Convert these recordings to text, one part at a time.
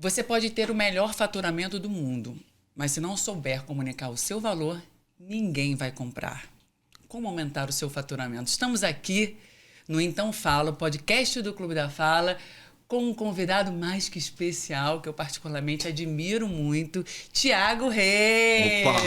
Você pode ter o melhor faturamento do mundo, mas se não souber comunicar o seu valor, ninguém vai comprar. Como aumentar o seu faturamento? Estamos aqui no Então Fala, podcast do Clube da Fala, com um convidado mais que especial, que eu particularmente admiro muito, Thiago Reis. Opa!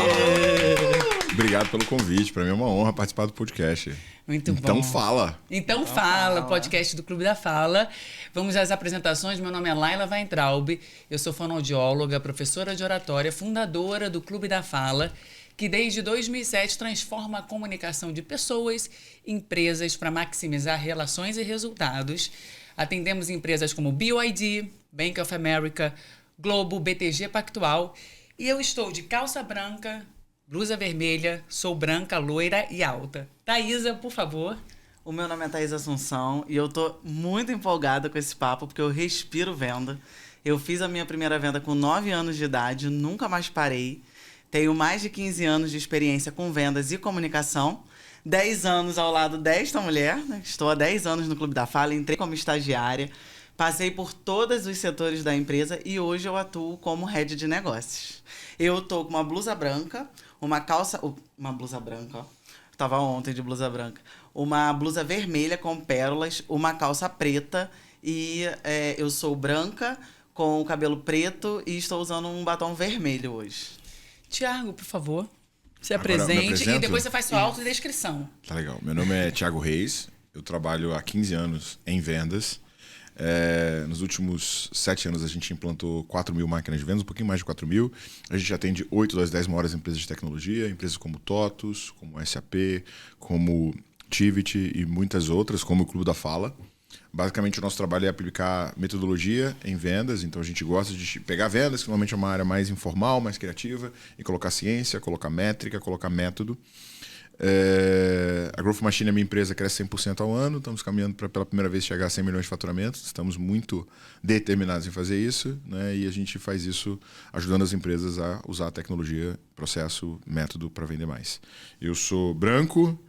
Obrigado pelo convite, para mim é uma honra participar do podcast. Muito bom. Então fala. Então fala, podcast do Clube da Fala. Vamos às apresentações. Meu nome é Laila Weintraub, eu sou fonoaudióloga, professora de oratória, fundadora do Clube da Fala, que desde 2007 transforma a comunicação de pessoas, empresas para maximizar relações e resultados. Atendemos empresas como BYD, Bank of America, Globo, BTG Pactual. E eu estou de calça branca, blusa vermelha, sou branca, loira e alta. Thaisa, por favor. O meu nome é Thaisa Assunção e eu tô muito empolgada com esse papo porque eu respiro venda. Eu fiz a minha primeira venda com 9 anos de idade, nunca mais parei. Tenho mais de 15 anos de experiência com vendas e comunicação. 10 anos ao lado desta mulher, né? Estou há 10 anos no Clube da Fala, entrei como estagiária, passei por todos os setores da empresa e hoje eu atuo como head de negócios. Eu tô com uma blusa branca, uma calça... Uma blusa branca, ó. Tava ontem de blusa branca. Uma blusa vermelha com pérolas, uma calça preta e eu sou branca com o cabelo preto e estou usando um batom vermelho hoje. Thiago, por favor, se Agora, apresente e depois você faz sua autodescrição. Tá legal. Meu nome é Thiago Reis, eu trabalho há 15 anos em vendas. Nos últimos 7 anos a gente implantou 4.000 máquinas de vendas, um pouquinho mais de 4.000. A gente atende 8 das 10 maiores empresas de tecnologia, empresas como TOTUS, como SAP, como Tiviti e muitas outras, como o Clube da Fala. Basicamente o nosso trabalho é aplicar metodologia em vendas, então a gente gosta de pegar vendas, que normalmente é uma área mais informal, mais criativa, e colocar ciência, colocar métrica, colocar método. A Growth Machine, a minha empresa, cresce 100% ao ano. Estamos caminhando para pela primeira vez chegar a 100 milhões de faturamentos. Estamos muito determinados em fazer isso, né? E a gente faz isso ajudando as empresas a usar a tecnologia, processo, método para vender mais. Eu sou branco,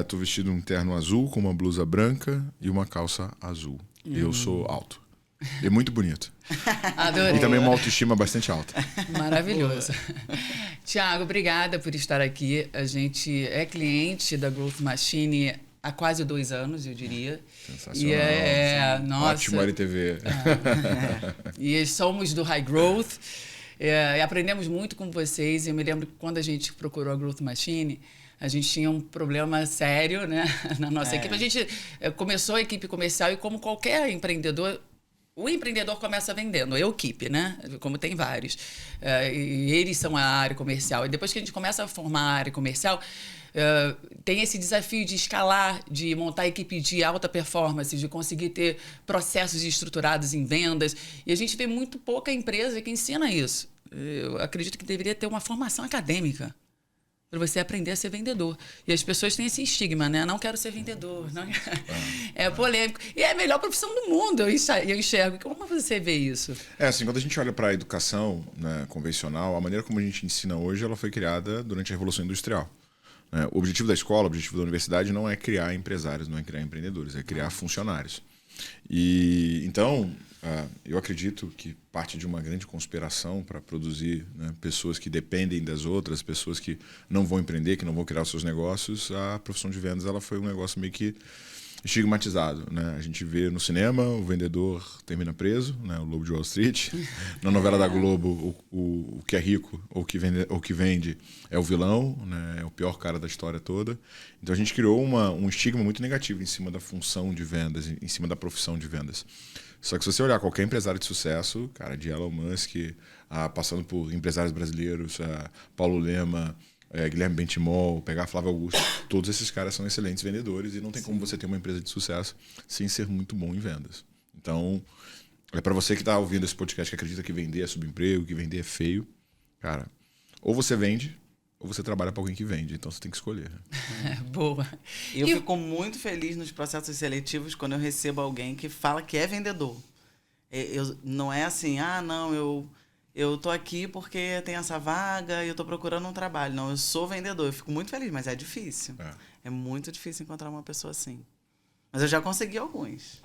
estou vestido um terno azul com uma blusa branca e uma calça azul. Eu sou alto. E muito bonito. Adorei. E também uma autoestima bastante alta. Maravilhoso. Thiago, obrigada por estar aqui. A gente é cliente da Growth Machine há quase 2 anos, eu diria. Sensacional. Nossa. Ótimo LTV. E somos do High Growth. E aprendemos muito com vocês. Eu me lembro que quando a gente procurou a Growth Machine, a gente tinha um problema sério, né, na nossa equipe. A gente começou a equipe comercial e, como qualquer empreendedor, o empreendedor começa vendendo, a equipe, né? Como tem vários. E eles são a área comercial. E depois que a gente começa a formar a área comercial, tem esse desafio de escalar, de montar equipe de alta performance, de conseguir ter processos estruturados em vendas. E a gente vê muito pouca empresa que ensina isso. Eu acredito que deveria ter uma formação acadêmica para você aprender a ser vendedor. E as pessoas têm esse estigma, né? Não quero ser vendedor. Não... É polêmico. E é a melhor profissão do mundo, eu enxergo. Como você vê isso? Assim, quando a gente olha para a educação, né, convencional, a maneira como a gente ensina hoje, ela foi criada durante a Revolução Industrial. Né? O objetivo da escola, o objetivo da universidade não é criar empresários, não é criar empreendedores, é criar funcionários. E então, eu acredito que parte de uma grande conspiração para produzir, né, pessoas que dependem das outras, pessoas que não vão empreender, que não vão criar os seus negócios, a profissão de vendas ela foi um negócio meio que estigmatizado, né? A gente vê no cinema o vendedor termina preso, né? O Lobo de Wall Street. Na novela da Globo, o que é rico ou que vende é o vilão, né? É o pior cara da história toda. Então a gente criou um estigma muito negativo em cima da função de vendas, em cima da profissão de vendas. Só que se você olhar qualquer empresário de sucesso, cara, de Elon Musk, passando por empresários brasileiros, Paulo Lema, Guilherme Bentimol, pegar Flávio Augusto, todos esses caras são excelentes vendedores e não tem como você ter uma empresa de sucesso sem ser muito bom em vendas. Então, para você que está ouvindo esse podcast que acredita que vender é subemprego, que vender é feio, cara, ou você vende ou você trabalha para alguém que vende, então você tem que escolher. Boa. Eu fico muito feliz nos processos seletivos quando eu recebo alguém que fala que é vendedor. Não é assim, eu tô aqui porque tem essa vaga e eu tô procurando um trabalho. Não, eu sou vendedor. Eu fico muito feliz, mas é difícil. É muito difícil encontrar uma pessoa assim. Mas eu já consegui alguns.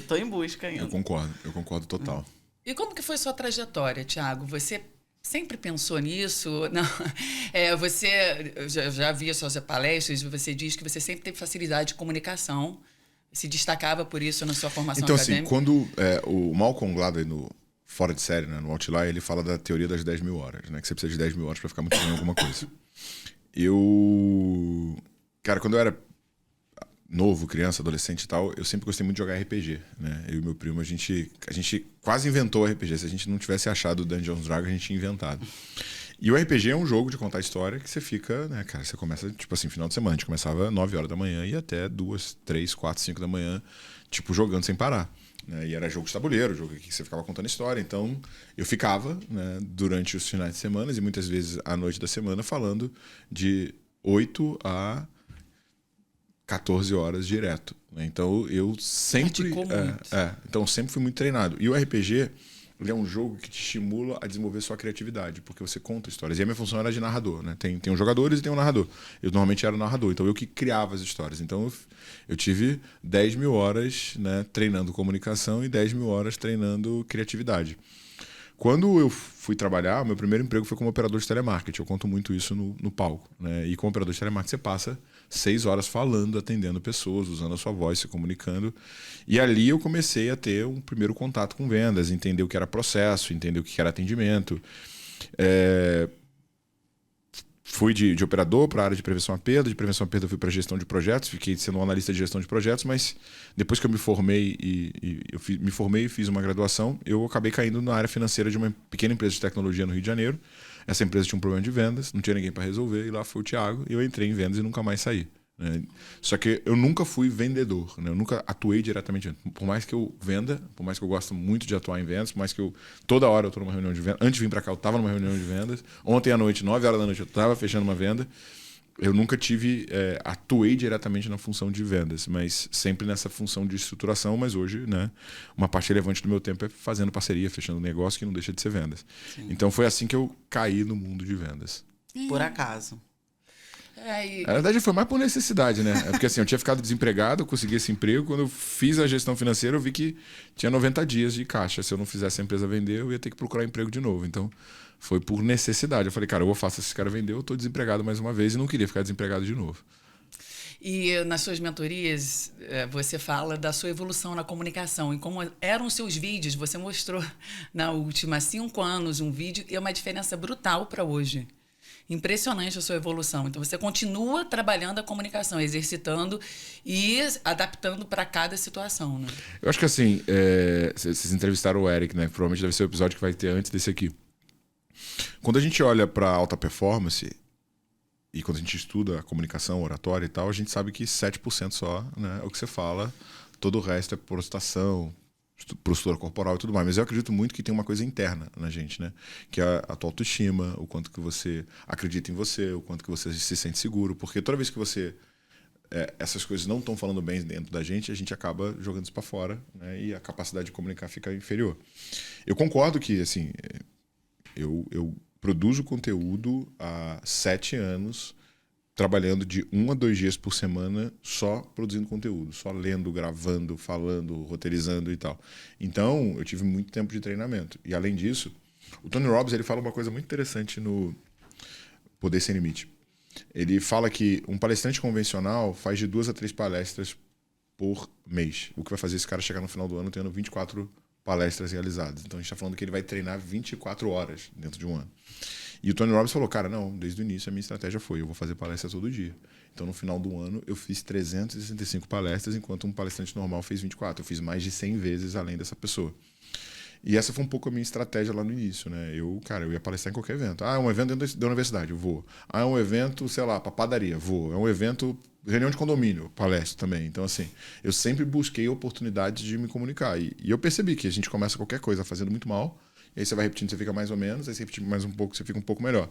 Tô em busca ainda. Eu concordo total. E como que foi sua trajetória, Thiago? Você sempre pensou nisso? Não, você já via suas palestras, você diz que você sempre teve facilidade de comunicação, se destacava por isso na sua formação Então, assim, acadêmica? quando o Malcolm Gladwell, no Fora de Série, né, no Outlier, ele fala da teoria das 10.000 horas, né? Que você precisa de 10.000 horas para ficar muito bom em alguma coisa. Cara, quando eu era novo, criança, adolescente e tal, eu sempre gostei muito de jogar RPG, né? Eu e meu primo, a gente quase inventou RPG. Se a gente não tivesse achado Dungeons Dragons, a gente tinha inventado. E o RPG é um jogo de contar história que você fica, né, cara, você começa, tipo assim, final de semana. A gente começava 9 horas da manhã e até 2, 3, 4, 5 da manhã, tipo, jogando sem parar. Né? E era jogo de tabuleiro, jogo que você ficava contando história. Então, eu ficava, né, durante os finais de semana e muitas vezes à noite da semana falando de 8 a 14 horas direto. Né? Então eu sempre. Então eu sempre fui muito treinado. E o RPG, ele é um jogo que te estimula a desenvolver sua criatividade, porque você conta histórias. E a minha função era de narrador. Né? Tem os jogadores e tem um narrador. Eu normalmente era o narrador, então eu que criava as histórias. Então eu tive 10.000 horas, né, treinando comunicação e 10.000 horas treinando criatividade. Quando eu fui trabalhar, meu primeiro emprego foi como operador de telemarketing. Eu conto muito isso no palco. Né? E como operador de telemarketing, você passa 6 horas falando, atendendo pessoas, usando a sua voz, se comunicando. E ali eu comecei a ter um primeiro contato com vendas, entender o que era processo, entender o que era atendimento. Fui de operador para a área de prevenção à perda. De prevenção à perda eu fui para gestão de projetos. Fiquei sendo um analista de gestão de projetos, mas depois que eu me formei me formei e fiz uma graduação, eu acabei caindo na área financeira de uma pequena empresa de tecnologia no Rio de Janeiro. Essa empresa tinha um problema de vendas, não tinha ninguém para resolver, e lá foi o Thiago, e eu entrei em vendas e nunca mais saí. Né? Só que eu nunca fui vendedor, né? Eu nunca atuei diretamente. Por mais que eu venda, por mais que eu gosto muito de atuar em vendas, por mais que eu toda hora eu estou numa reunião de vendas. Antes de vir para cá eu estava numa reunião de vendas. Ontem à noite, 9 horas da noite, eu estava fechando uma venda. Eu nunca atuei diretamente na função de vendas, mas sempre nessa função de estruturação. Mas hoje, né, uma parte relevante do meu tempo é fazendo parceria, fechando negócio, que não deixa de ser vendas. Sim. Então foi assim que eu caí no mundo de vendas. Por acaso. Na verdade foi mais por necessidade, né? Porque assim, eu tinha ficado desempregado, eu consegui esse emprego. Quando eu fiz a gestão financeira, eu vi que tinha 90 dias de caixa. Se eu não fizesse a empresa vender, eu ia ter que procurar emprego de novo. Então foi por necessidade. Eu falei, cara, eu vou fazer esse cara vender, eu estou desempregado mais uma vez e não queria ficar desempregado de novo. E nas suas mentorias, você fala da sua evolução na comunicação e como eram os seus vídeos. Você mostrou na última 5 anos um vídeo e é uma diferença brutal para hoje. Impressionante a sua evolução. Então, você continua trabalhando a comunicação, exercitando e adaptando para cada situação, né? Eu acho que assim, vocês entrevistaram o Eric, né? Provavelmente deve ser o episódio que vai ter antes desse aqui. Quando a gente olha para alta performance e quando a gente estuda a comunicação, oratória e tal, a gente sabe que 7% só, né, é o que você fala, todo o resto é prostação, postura corporal e tudo mais. Mas eu acredito muito que tem uma coisa interna na gente, né? Que é a tua autoestima, o quanto que você acredita em você, o quanto que você se sente seguro. Porque toda vez que essas coisas não estão falando bem dentro da gente, a gente acaba jogando isso para fora, né? E a capacidade de comunicar fica inferior. Eu concordo que, assim, eu produzo conteúdo há 7 anos, trabalhando de 1 a 2 dias por semana só produzindo conteúdo, só lendo, gravando, falando, roteirizando e tal. Então, eu tive muito tempo de treinamento. E além disso, o Tony Robbins ele fala uma coisa muito interessante no Poder Sem Limite. Ele fala que um palestrante convencional faz de 2 a 3 palestras por mês. O que vai fazer esse cara chegar no final do ano tendo 24 palestras realizadas. Então, a gente está falando que ele vai treinar 24 horas dentro de um ano. E o Tony Robbins falou, cara, não, desde o início a minha estratégia foi, eu vou fazer palestra todo dia. Então, no final do ano, eu fiz 365 palestras, enquanto um palestrante normal fez 24. Eu fiz mais de 100 vezes além dessa pessoa. E essa foi um pouco a minha estratégia lá no início, né? Eu ia palestrar em qualquer evento. Ah, é um evento dentro da universidade, eu vou. Ah, é um evento, sei lá, para padaria, vou. É um evento, reunião de condomínio, palestro também. Então, assim, eu sempre busquei oportunidades de me comunicar. E eu percebi que a gente começa qualquer coisa fazendo muito mal, e aí você vai repetindo, você fica mais ou menos, aí você repete mais um pouco, você fica um pouco melhor.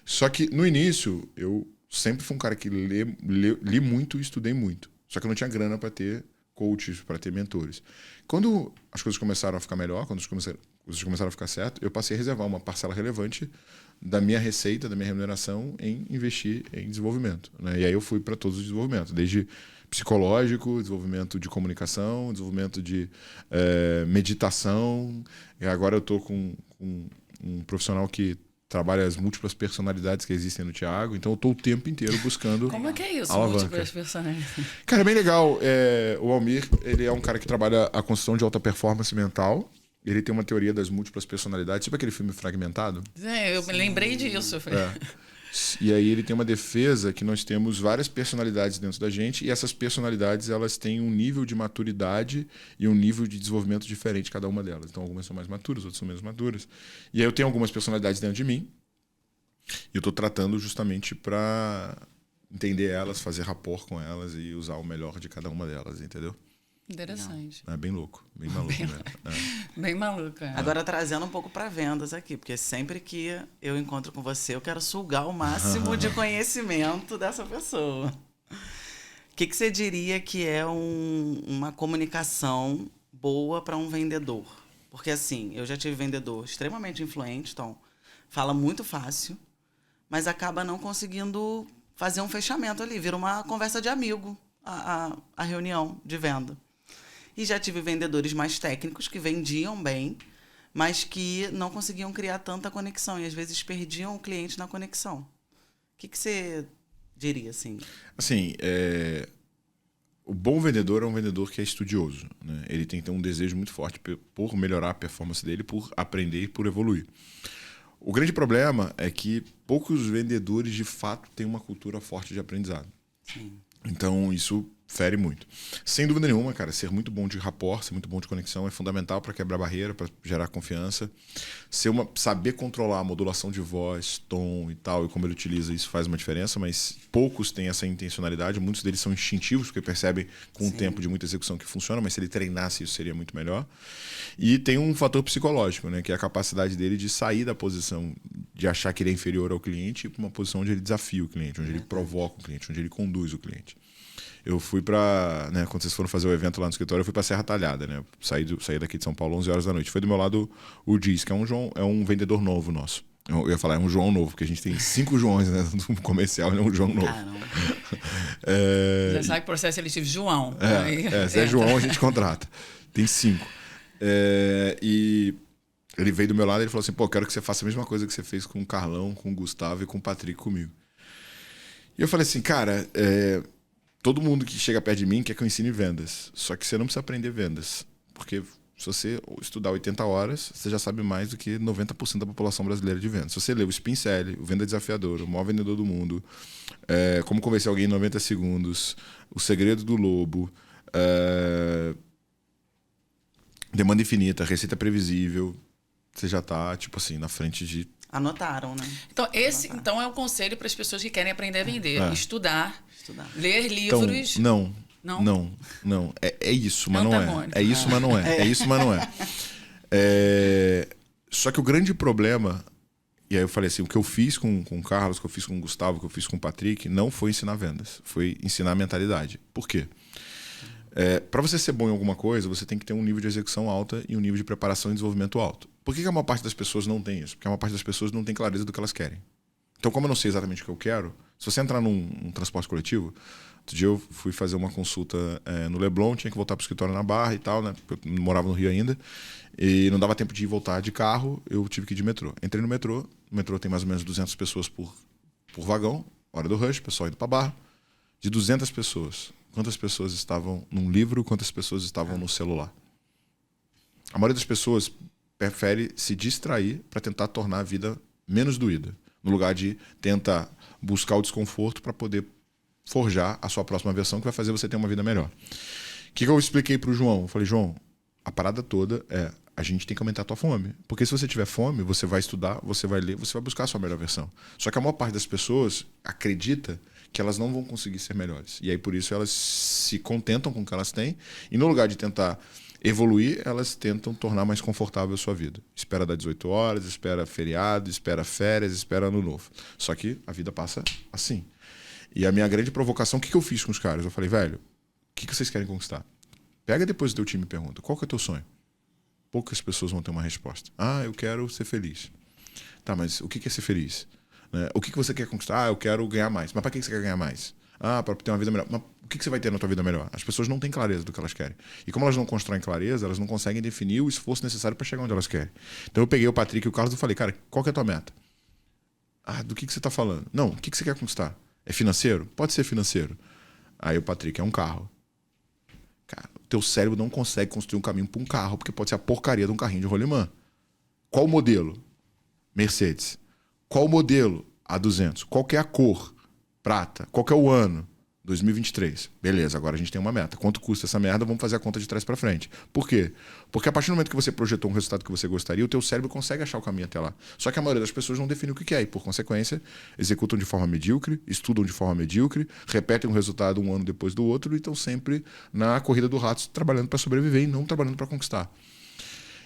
Só que no início, eu sempre fui um cara que li muito e estudei muito. Só que eu não tinha grana para ter coaches, para ter mentores. Quando as coisas começaram a ficar melhor, quando as coisas começaram a ficar certo, eu passei a reservar uma parcela relevante da minha receita, da minha remuneração em investir em desenvolvimento, né? E aí eu fui para todos os desenvolvimentos, desde psicológico, desenvolvimento de comunicação, desenvolvimento de meditação. E agora eu estou com um profissional que trabalha as múltiplas personalidades que existem no Thiago, então eu estou o tempo inteiro buscando. Como é que é isso, alavanca. múltiplas personalidades? Cara, é bem legal. O Almir, ele é um cara que trabalha a construção de alta performance mental. Ele tem uma teoria das múltiplas personalidades, tipo aquele filme Fragmentado. Eu me lembrei disso. E aí ele tem uma defesa que nós temos várias personalidades dentro da gente, e essas personalidades elas têm um nível de maturidade e um nível de desenvolvimento diferente cada uma delas. Então algumas são mais maturas, outras são menos maturas. E aí eu tenho algumas personalidades dentro de mim e eu estou tratando justamente para entender elas, fazer rapport com elas e usar o melhor de cada uma delas, entendeu? Interessante. É bem louco, bem maluco mesmo. Bem maluco. Agora trazendo um pouco para vendas aqui, porque sempre que eu encontro com você, eu quero sugar o máximo de conhecimento dessa pessoa. O que você diria que é uma comunicação boa para um vendedor? Porque assim, eu já tive vendedor extremamente influente, então fala muito fácil, mas acaba não conseguindo fazer um fechamento ali, vira uma conversa de amigo a reunião de venda. E já tive vendedores mais técnicos que vendiam bem, mas que não conseguiam criar tanta conexão e às vezes perdiam o cliente na conexão. O que você diria, assim? Assim, o bom vendedor é um vendedor que é estudioso, né? Ele tem que ter um desejo muito forte por melhorar a performance dele, por aprender e por evoluir. O grande problema é que poucos vendedores, de fato, têm uma cultura forte de aprendizado. Sim. Então, isso fere muito. Sem dúvida nenhuma, cara, ser muito bom de rapport, ser muito bom de conexão é fundamental para quebrar barreira, para gerar confiança. Saber controlar a modulação de voz, tom e tal, e como ele utiliza isso faz uma diferença, mas poucos têm essa intencionalidade, muitos deles são instintivos, porque percebem com o tempo de muita execução que funciona, mas se ele treinasse isso seria muito melhor. E tem um fator psicológico, né, que é a capacidade dele de sair da posição de achar que ele é inferior ao cliente para uma posição onde ele desafia o cliente, onde ele provoca o cliente, onde ele conduz o cliente. Eu fui para, né, quando vocês foram fazer o evento lá no escritório, eu fui para Serra Talhada, né? Saí daqui de São Paulo 11 horas da noite. Foi do meu lado o Diz, que é um vendedor novo nosso. Eu ia falar, é um João novo, porque a gente tem 5 Joões, né, no comercial, ele é um João novo. Já sabe que processo seletivo João. Se é João, a gente contrata. Tem 5. E ele veio do meu lado e ele falou assim, pô, quero que você faça a mesma coisa que você fez com o Carlão, com o Gustavo e com o Patrick comigo. E eu falei assim, cara, todo mundo que chega perto de mim quer que eu ensine vendas. Só que você não precisa aprender vendas. Porque se você estudar 80 horas, você já sabe mais do que 90% da população brasileira de vendas. Se você lê o Spin Selling, o Venda Desafiadora, o maior vendedor do mundo, Como Convencer Alguém em 90 Segundos, O Segredo do Lobo, Demanda Infinita, Receita Previsível, você já está, tipo assim, na frente de... Anotaram, né? Então é o conselho para as pessoas que querem aprender a vender. Estudar, ler livros... Então, não. É isso, mas não é. É isso, mas não é. É isso, mas não é. Só que o grande problema... E aí eu falei assim, o que eu fiz com o Carlos, o que eu fiz com o Gustavo, o que eu fiz com o Patrick, não foi ensinar vendas. Foi ensinar mentalidade. Por quê? Para você ser bom em alguma coisa, você tem que ter um nível de execução alta e um nível de preparação e desenvolvimento alto. Por que a maior parte das pessoas não tem isso? Porque a maior parte das pessoas não tem clareza do que elas querem. Então, como eu não sei exatamente o que eu quero, se você entrar num transporte coletivo... Outro dia eu fui fazer uma consulta no Leblon, tinha que voltar para o escritório na Barra e tal, né? Eu morava no Rio ainda. E não dava tempo de ir voltar de carro, eu tive que ir de metrô. Entrei no metrô, o metrô tem mais ou menos 200 pessoas por vagão, hora do rush, pessoal indo para Barra. De 200 pessoas, quantas pessoas estavam num livro, quantas pessoas estavam no celular? A maioria das pessoas prefere se distrair para tentar tornar a vida menos doída, no lugar de tentar buscar o desconforto para poder forjar a sua próxima versão que vai fazer você ter uma vida melhor. O que eu expliquei para o João? Eu falei, João, a parada toda a gente tem que aumentar a tua fome. Porque se você tiver fome, você vai estudar, você vai ler, você vai buscar a sua melhor versão. Só que a maior parte das pessoas acredita que elas não vão conseguir ser melhores. E aí, por isso, elas se contentam com o que elas têm. E no lugar de tentar evoluir, elas tentam tornar mais confortável a sua vida. Espera dar 18 horas, espera feriado, espera férias, espera ano novo. Só que a vida passa assim. E a minha grande provocação, o que eu fiz com os caras? Eu falei, velho, o que vocês querem conquistar? Pega depois do teu time e pergunta, qual que é o teu sonho? Poucas pessoas vão ter uma resposta. Eu quero ser feliz. Tá, mas o que é ser feliz? Né? O que você quer conquistar? Eu quero ganhar mais. Mas para que você quer ganhar mais? Para ter uma vida melhor. Mas o que você vai ter na tua vida melhor? As pessoas não têm clareza do que elas querem. E como elas não constroem clareza, elas não conseguem definir o esforço necessário para chegar onde elas querem. Então eu peguei o Patrick e o Carlos e falei, cara, qual que é a tua meta? Do que você está falando? Não, o que você quer conquistar? É financeiro? Pode ser financeiro. Aí o Patrick, é um carro. Cara, o teu cérebro não consegue construir um caminho para um carro, porque pode ser a porcaria de um carrinho de rolimã. Qual o modelo? Mercedes. Qual o modelo? A200. Qual que é a cor? Prata. Qual que é o ano? 2023. Beleza, agora a gente tem uma meta. Quanto custa essa merda? Vamos fazer a conta de trás para frente. Por quê? Porque a partir do momento que você projetou um resultado que você gostaria, o teu cérebro consegue achar o caminho até lá. Só que a maioria das pessoas não define o que quer e, por consequência, executam de forma medíocre, estudam de forma medíocre, repetem um resultado um ano depois do outro e estão sempre na corrida do rato, trabalhando para sobreviver e não trabalhando para conquistar.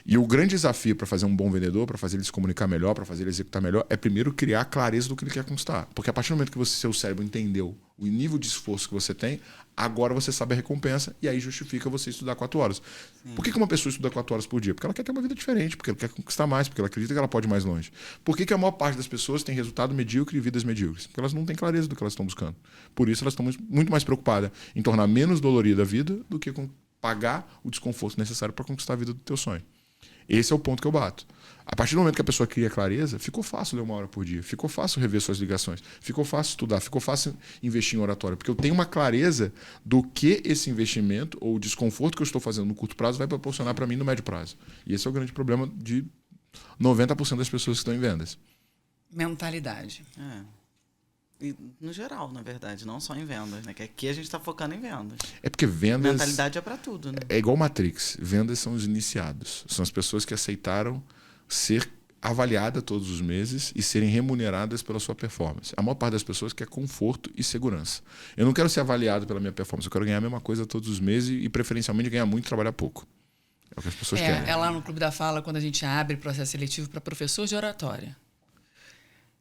E o grande desafio para fazer um bom vendedor, para fazer ele se comunicar melhor, para fazer ele executar melhor, é primeiro criar clareza do que ele quer conquistar. Porque a partir do momento que seu cérebro entendeu o nível de esforço que você tem, agora você sabe a recompensa e aí justifica você estudar 4 horas. Sim. Por que uma pessoa estuda 4 horas por dia? Porque ela quer ter uma vida diferente, porque ela quer conquistar mais, porque ela acredita que ela pode ir mais longe. Por que a maior parte das pessoas tem resultado medíocre e vidas medíocres? Porque elas não têm clareza do que elas estão buscando. Por isso elas estão muito mais preocupadas em tornar menos dolorida a vida do que com pagar o desconforto necessário para conquistar a vida do teu sonho. Esse é o ponto que eu bato. A partir do momento que a pessoa cria clareza, ficou fácil ler 1 hora por dia, ficou fácil rever suas ligações, ficou fácil estudar, ficou fácil investir em oratório, porque eu tenho uma clareza do que esse investimento ou o desconforto que eu estou fazendo no curto prazo vai proporcionar para mim no médio prazo. E esse é o grande problema de 90% das pessoas que estão em vendas. Mentalidade. E no geral, na verdade, não só em vendas, né? Que aqui a gente está focando em vendas. É porque vendas... Mentalidade é para tudo, né? É igual Matrix. Vendas são os iniciados. São as pessoas que aceitaram ser avaliadas todos os meses e serem remuneradas pela sua performance. A maior parte das pessoas quer conforto e segurança. Eu não quero ser avaliado pela minha performance. Eu quero ganhar a mesma coisa todos os meses e preferencialmente ganhar muito e trabalhar pouco. É o que as pessoas querem. É lá no Clube da Fala, quando a gente abre processo seletivo para professor de oratória.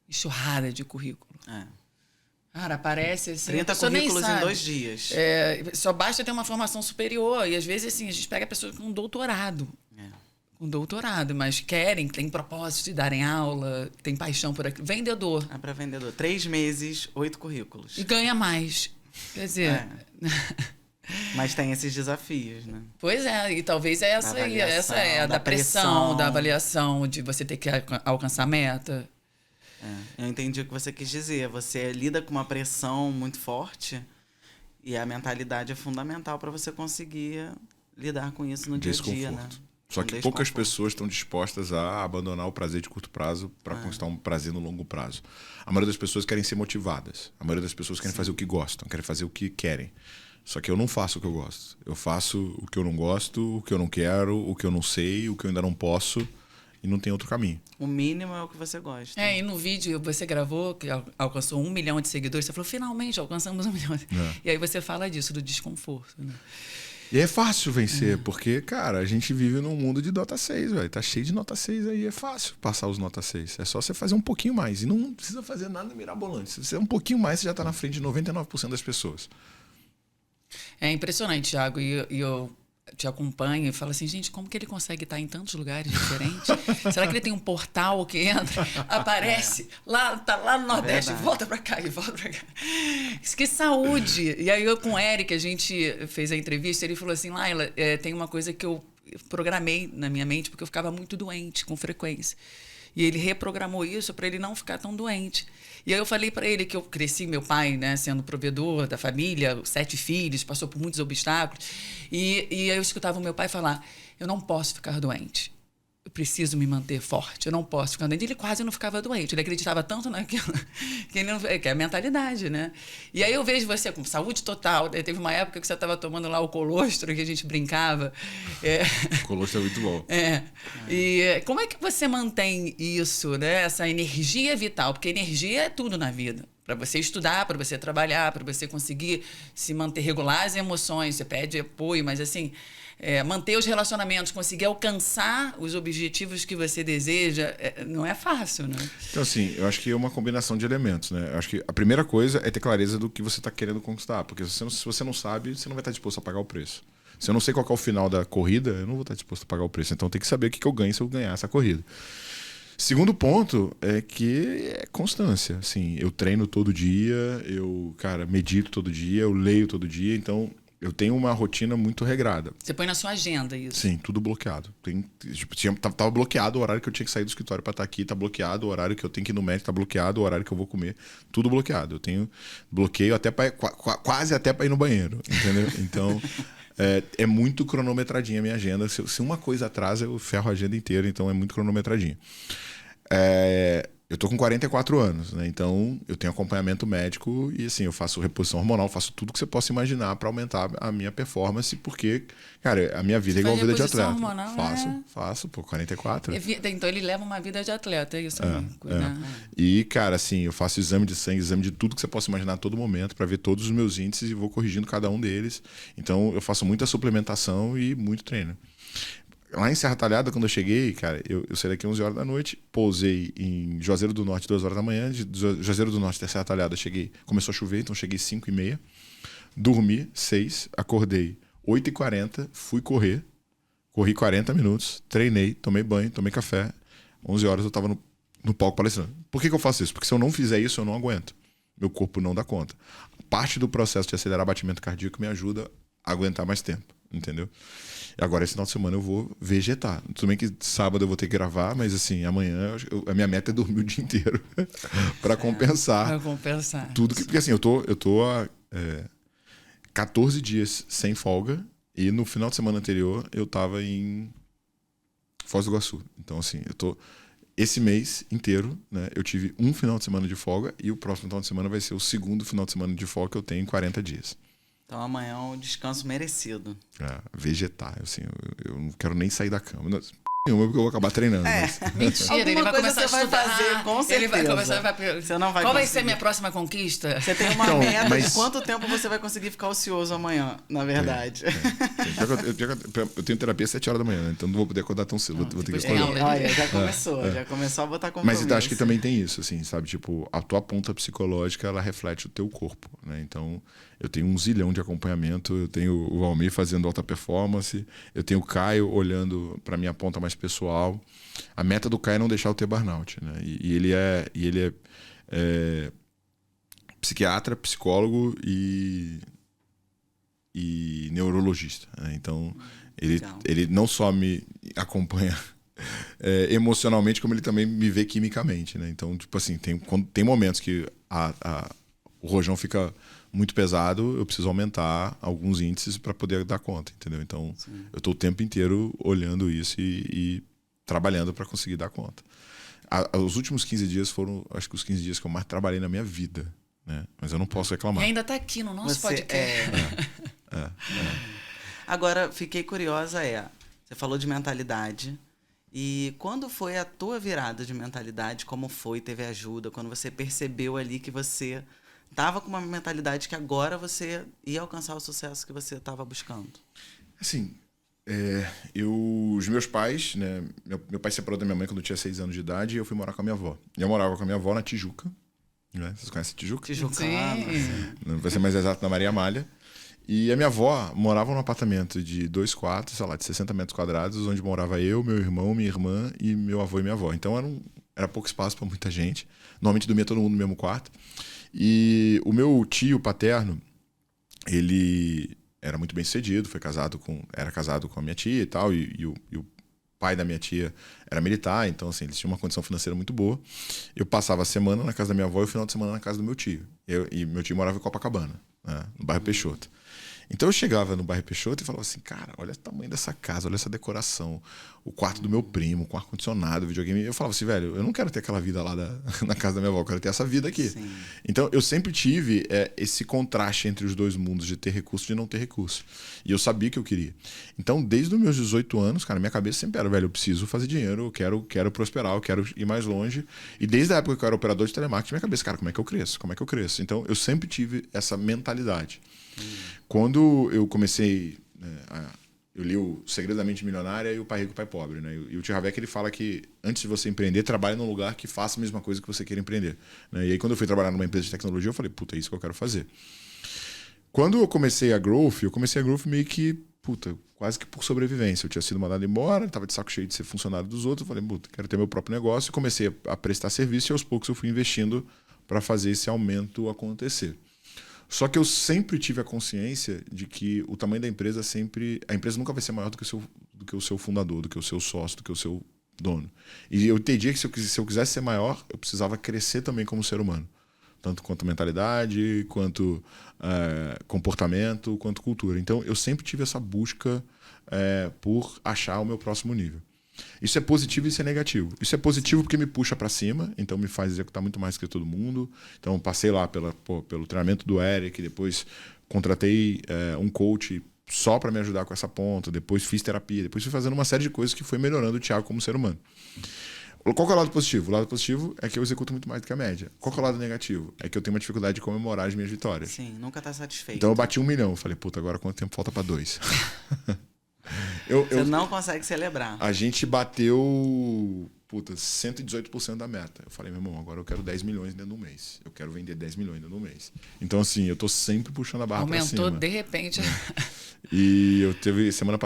Enxurrada de currículo. Cara, aparece assim... 30 currículos em 2 dias. Só basta ter uma formação superior. E às vezes assim, a gente pega pessoas com doutorado. Com doutorado, mas tem propósito de darem aula, tem paixão por aquilo. Vendedor. É para vendedor. 3 meses, 8 currículos. E ganha mais. Quer dizer... Mas tem esses desafios, né? Pois é, e talvez essa é a da pressão, da avaliação, de você ter que alcançar a meta. Eu entendi o que você quis dizer. Você lida com uma pressão muito forte e a mentalidade é fundamental para você conseguir lidar com isso no dia a dia, né? Só que poucas pessoas estão dispostas a abandonar o prazer de curto prazo para conquistar um prazer no longo prazo. A maioria das pessoas querem ser motivadas. A maioria das pessoas querem fazer o que gostam, querem fazer o que querem. Só que eu não faço o que eu gosto. Eu faço o que eu não gosto, o que eu não quero, o que eu não sei, o que eu ainda não posso. E não tem outro caminho. O mínimo é o que você gosta. E no vídeo você gravou, que alcançou 1 milhão de seguidores, você falou, finalmente, alcançamos 1 milhão. E aí você fala disso, do desconforto, né? E é fácil vencer, porque, cara, a gente vive num mundo de nota 6, velho. Tá cheio de nota 6 aí, é fácil passar os nota 6. É só você fazer um pouquinho mais. E não precisa fazer nada mirabolante. Se você fizer um pouquinho mais, você já tá na frente de 99% das pessoas. É impressionante, Thiago. E eu te acompanho e falo assim, gente, como que ele consegue estar em tantos lugares diferentes? Será que ele tem um portal que entra, aparece, tá lá no Nordeste, volta pra cá e volta pra cá. Que saúde! E aí eu com o Eric, a gente fez a entrevista, ele falou assim, Laila, tem uma coisa que eu programei na minha mente, porque eu ficava muito doente com frequência. E ele reprogramou isso para ele não ficar tão doente. E aí eu falei para ele que eu cresci, meu pai, né, sendo provedor da família, 7 filhos, passou por muitos obstáculos. E eu escutava o meu pai falar, eu não posso ficar doente. Eu preciso me manter forte, eu não posso ficar doente. Ele quase não ficava doente, ele acreditava tanto naquilo que é a mentalidade, né? E aí eu vejo você com saúde total. Teve uma época que você estava tomando lá o colostro, que a gente brincava. O colostro é muito bom. E como é que você mantém isso, né? Essa energia vital? Porque energia é tudo na vida. Para você estudar, para você trabalhar, para você conseguir se manter regular as emoções, você pede apoio, mas assim... manter os relacionamentos, conseguir alcançar os objetivos que você deseja, não é fácil, né? Então, assim, eu acho que é uma combinação de elementos, né? Eu acho que a primeira coisa é ter clareza do que você está querendo conquistar, porque se você não sabe, você não vai estar disposto a pagar o preço. Se eu não sei qual que é o final da corrida, eu não vou estar disposto a pagar o preço. Então tem que saber o que eu ganho se eu ganhar essa corrida. Segundo ponto é que é constância. Assim, eu treino todo dia, eu, cara, medito todo dia, eu leio todo dia, então eu tenho uma rotina muito regrada. Você põe na sua agenda isso? Sim, tudo bloqueado. Tava bloqueado o horário que eu tinha que sair do escritório para estar aqui, tá bloqueado o horário que eu tenho que ir no médico, tá bloqueado o horário que eu vou comer, tudo bloqueado. Eu tenho bloqueio até quase até para ir no banheiro, entendeu? Então é muito cronometradinha a minha agenda. Se uma coisa atrasa, eu ferro a agenda inteira, então é muito cronometradinha. Eu tô com 44 anos, né? Então eu tenho acompanhamento médico e assim, eu faço reposição hormonal, faço tudo que você possa imaginar para aumentar a minha performance, porque, cara, a minha vida é igual a vida de atleta. Hormonal, faço, pô, 44. Então ele leva uma vida de atleta, é isso mesmo. E, cara, assim, eu faço exame de sangue, exame de tudo que você possa imaginar a todo momento para ver todos os meus índices e vou corrigindo cada um deles. Então eu faço muita suplementação e muito treino. Lá em Serra Talhada, quando eu cheguei, cara, eu saí daqui 11 horas da noite, pousei em Juazeiro do Norte 2 horas da manhã, de Juazeiro do Norte até Serra Talhada cheguei, começou a chover, então cheguei 5h30, dormi 6, acordei 8h40, fui correr, corri 40 minutos, treinei, tomei banho, tomei café, 11 horas eu tava no palco palestrando. Por que eu faço isso? Porque se eu não fizer isso, eu não aguento. Meu corpo não dá conta. Parte do processo de acelerar batimento cardíaco me ajuda a aguentar mais tempo, entendeu? E agora, esse final de semana, eu vou vegetar. Tudo bem que sábado eu vou ter que gravar, mas assim, amanhã a minha meta é dormir o dia inteiro para compensar. Para compensar. Tudo que, porque assim, eu tô há 14 dias sem folga e no final de semana anterior eu tava em Foz do Iguaçu. Então, assim, esse mês inteiro, né, eu tive um final de semana de folga e o próximo final de semana vai ser o segundo final de semana de folga que eu tenho em 40 dias. Então amanhã é um descanso merecido. Vegetar, assim, eu não quero nem sair da cama. Nenhuma, porque eu vou acabar treinando. Mas... Mentira, ele vai começar a estudar. Fazer, com certeza. Ele vai começar você não vai Qual vai conseguir. ser a minha próxima conquista? Você tem uma meta de quanto tempo você vai conseguir ficar ocioso amanhã, na verdade. Eu tenho terapia às 7 horas da manhã, né? Então não vou poder acordar tão cedo. Vou ter que escolher. Olha, já começou a botar compromisso. Mas eu acho que também tem isso, assim, sabe? Tipo, a tua ponta psicológica, ela reflete o teu corpo, né? Então, eu tenho 1 zilhão de acompanhamento, eu tenho o Valmir fazendo alta performance, eu tenho o Caio olhando para minha ponta mais pessoal. A meta do Caio é não deixar eu ter burnout, né? E ele é psiquiatra, psicólogo e neurologista, né? Então, ele não só me acompanha emocionalmente, como ele também me vê quimicamente, né? Então, tipo assim, tem momentos que o rojão fica muito pesado, eu preciso aumentar alguns índices para poder dar conta, entendeu? Então, eu estou o tempo inteiro olhando isso e trabalhando para conseguir dar conta. Os últimos 15 dias foram, acho que os 15 dias que eu mais trabalhei na minha vida, né? Mas eu não posso reclamar. E ainda está aqui no nosso podcast. Agora, fiquei curiosa, você falou de mentalidade, e quando foi a tua virada de mentalidade? Como foi? Teve ajuda? Quando você percebeu ali que você estava com uma mentalidade que agora você ia alcançar o sucesso que você estava buscando? Assim, os meus pais, né? Meu pai se separou da minha mãe quando eu tinha 6 anos de idade e eu fui morar com a minha avó. E eu morava com a minha avó na Tijuca, né? Vocês conhecem Tijuca? Tijucano. Não vai ser mais exato, na Maria Amália. E a minha avó morava num apartamento de 2 quartos, sei lá, de 60 metros quadrados, onde morava eu, meu irmão, minha irmã e meu avô e minha avó. Então era pouco espaço para muita gente. Normalmente dormia todo mundo no mesmo quarto. E o meu tio paterno, ele era muito bem sucedido, era casado com a minha tia e tal, e o pai da minha tia era militar, então assim, eles tinham uma condição financeira muito boa. Eu passava a semana na casa da minha avó e o final de semana na casa do meu tio. E meu tio morava em Copacabana, né, no bairro Peixoto. Então eu chegava no bairro Peixoto e falava assim, cara, olha o tamanho dessa casa, olha essa decoração, o quarto do meu primo, com ar-condicionado, videogame. E eu falava assim, velho, eu não quero ter aquela vida lá na casa da minha avó, eu quero ter essa vida aqui. Sim. Então eu sempre tive esse contraste entre os dois mundos, de ter recurso e de não ter recurso. E eu sabia que eu queria. Então desde os meus 18 anos, cara, minha cabeça sempre era, velho, eu preciso fazer dinheiro, eu quero prosperar, eu quero ir mais longe. E desde a época que eu era operador de telemarketing, minha cabeça, cara, como é que eu cresço? Como é que eu cresço? Então eu sempre tive essa mentalidade. Quando eu comecei, eu li o Segredo da Mente Milionária e o Pai Rico, Pai Pobre, né? E o T. Harv Eker, ele fala que antes de você empreender, trabalhe num lugar que faça a mesma coisa que você queira empreender, né? E aí quando eu fui trabalhar numa empresa de tecnologia, eu falei, puta, é isso que eu quero fazer. Quando eu comecei a Growth meio que puta, quase que por sobrevivência. Eu tinha sido mandado embora, estava de saco cheio de ser funcionário dos outros. Eu falei, puta, quero ter meu próprio negócio. E comecei a prestar serviço e aos poucos eu fui investindo para fazer esse aumento acontecer. Só que eu sempre tive a consciência de que o tamanho da empresa sempre... A empresa nunca vai ser maior do que o seu fundador, do que o seu sócio, do que o seu dono. E eu entendi que se eu quisesse ser maior, eu precisava crescer também como ser humano. Tanto quanto mentalidade, quanto comportamento, quanto cultura. Então, eu sempre tive essa busca por achar o meu próximo nível. Isso é positivo e isso é negativo. Isso é positivo porque me puxa para cima, então me faz executar muito mais que todo mundo. Então, passei lá pelo treinamento do Eric, depois contratei um coach só para me ajudar com essa ponta, depois fiz terapia, depois fui fazendo uma série de coisas que foi melhorando o Thiago como ser humano. Qual que é o lado positivo? O lado positivo é que eu executo muito mais do que a média. Qual que é o lado negativo? É que eu tenho uma dificuldade de comemorar as minhas vitórias. Sim, nunca tá satisfeito. Então eu bati 1 milhão. Eu falei, puta, agora quanto tempo falta para 2? Você não consegue celebrar. A gente bateu, 118% da meta. Eu falei, meu irmão, agora eu quero 10 milhões dentro de um mês. Eu quero vender 10 milhões dentro de um mês. Então, assim, eu tô sempre puxando a barra para cima. Aumentou de repente. E eu teve, semana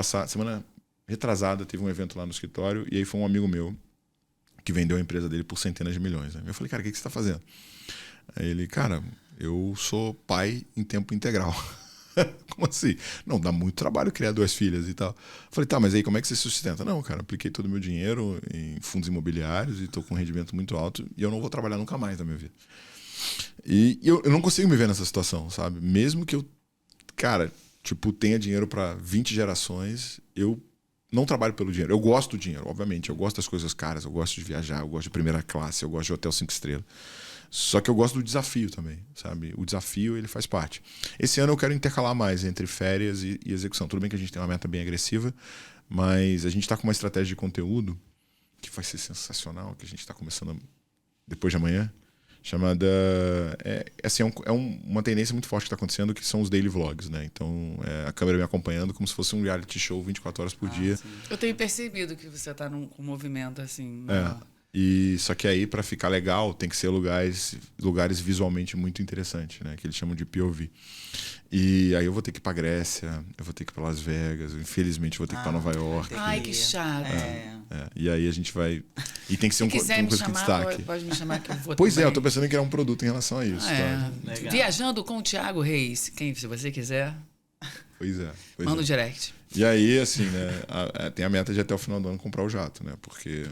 retrasada, teve um evento lá no escritório, e aí foi um amigo meu que vendeu a empresa dele por centenas de milhões. Né? Eu falei, cara, o que você está fazendo? Aí ele, cara, eu sou pai em tempo integral. Como assim? Não, dá muito trabalho criar 2 filhas e tal. Eu falei, tá, mas aí como é que você se sustenta? Não, cara, apliquei todo o meu dinheiro em fundos imobiliários e estou com um rendimento muito alto e eu não vou trabalhar nunca mais na minha vida. E eu não consigo me ver nessa situação, sabe? Mesmo que eu, cara, tenha dinheiro para 20 gerações, eu não trabalho pelo dinheiro. Eu gosto do dinheiro, obviamente. Eu gosto das coisas caras, eu gosto de viajar, eu gosto de primeira classe, eu gosto de hotel 5 estrelas. Só que eu gosto do desafio também, sabe? O desafio, ele faz parte. Esse ano eu quero intercalar mais entre férias e execução. Tudo bem que a gente tem uma meta bem agressiva, mas a gente está com uma estratégia de conteúdo que vai ser sensacional, que a gente está começando depois de amanhã, chamada... uma tendência muito forte que está acontecendo, que são os daily vlogs, né? Então, a câmera me acompanhando como se fosse um reality show 24 horas por dia. Sim. Eu tenho percebido que você está com um movimento assim. E só que aí, para ficar legal, tem que ser lugares visualmente muito interessantes, né? Que eles chamam de POV. E aí eu vou ter que ir para Grécia, eu vou ter que ir para Las Vegas, infelizmente eu vou ter que ir para Nova York. Ai, que chato. E aí a gente vai... E tem que ser Se quiser uma me coisa que chamar, destaque. pode me chamar que eu vou Pois também. eu tô pensando em criar um produto em relação a isso. Tá? Legal. Viajando com o Thiago Reis. Se você quiser, Pois é. manda um direct. E aí, assim, né? Tem a meta de até o final do ano comprar o jato, né? Porque...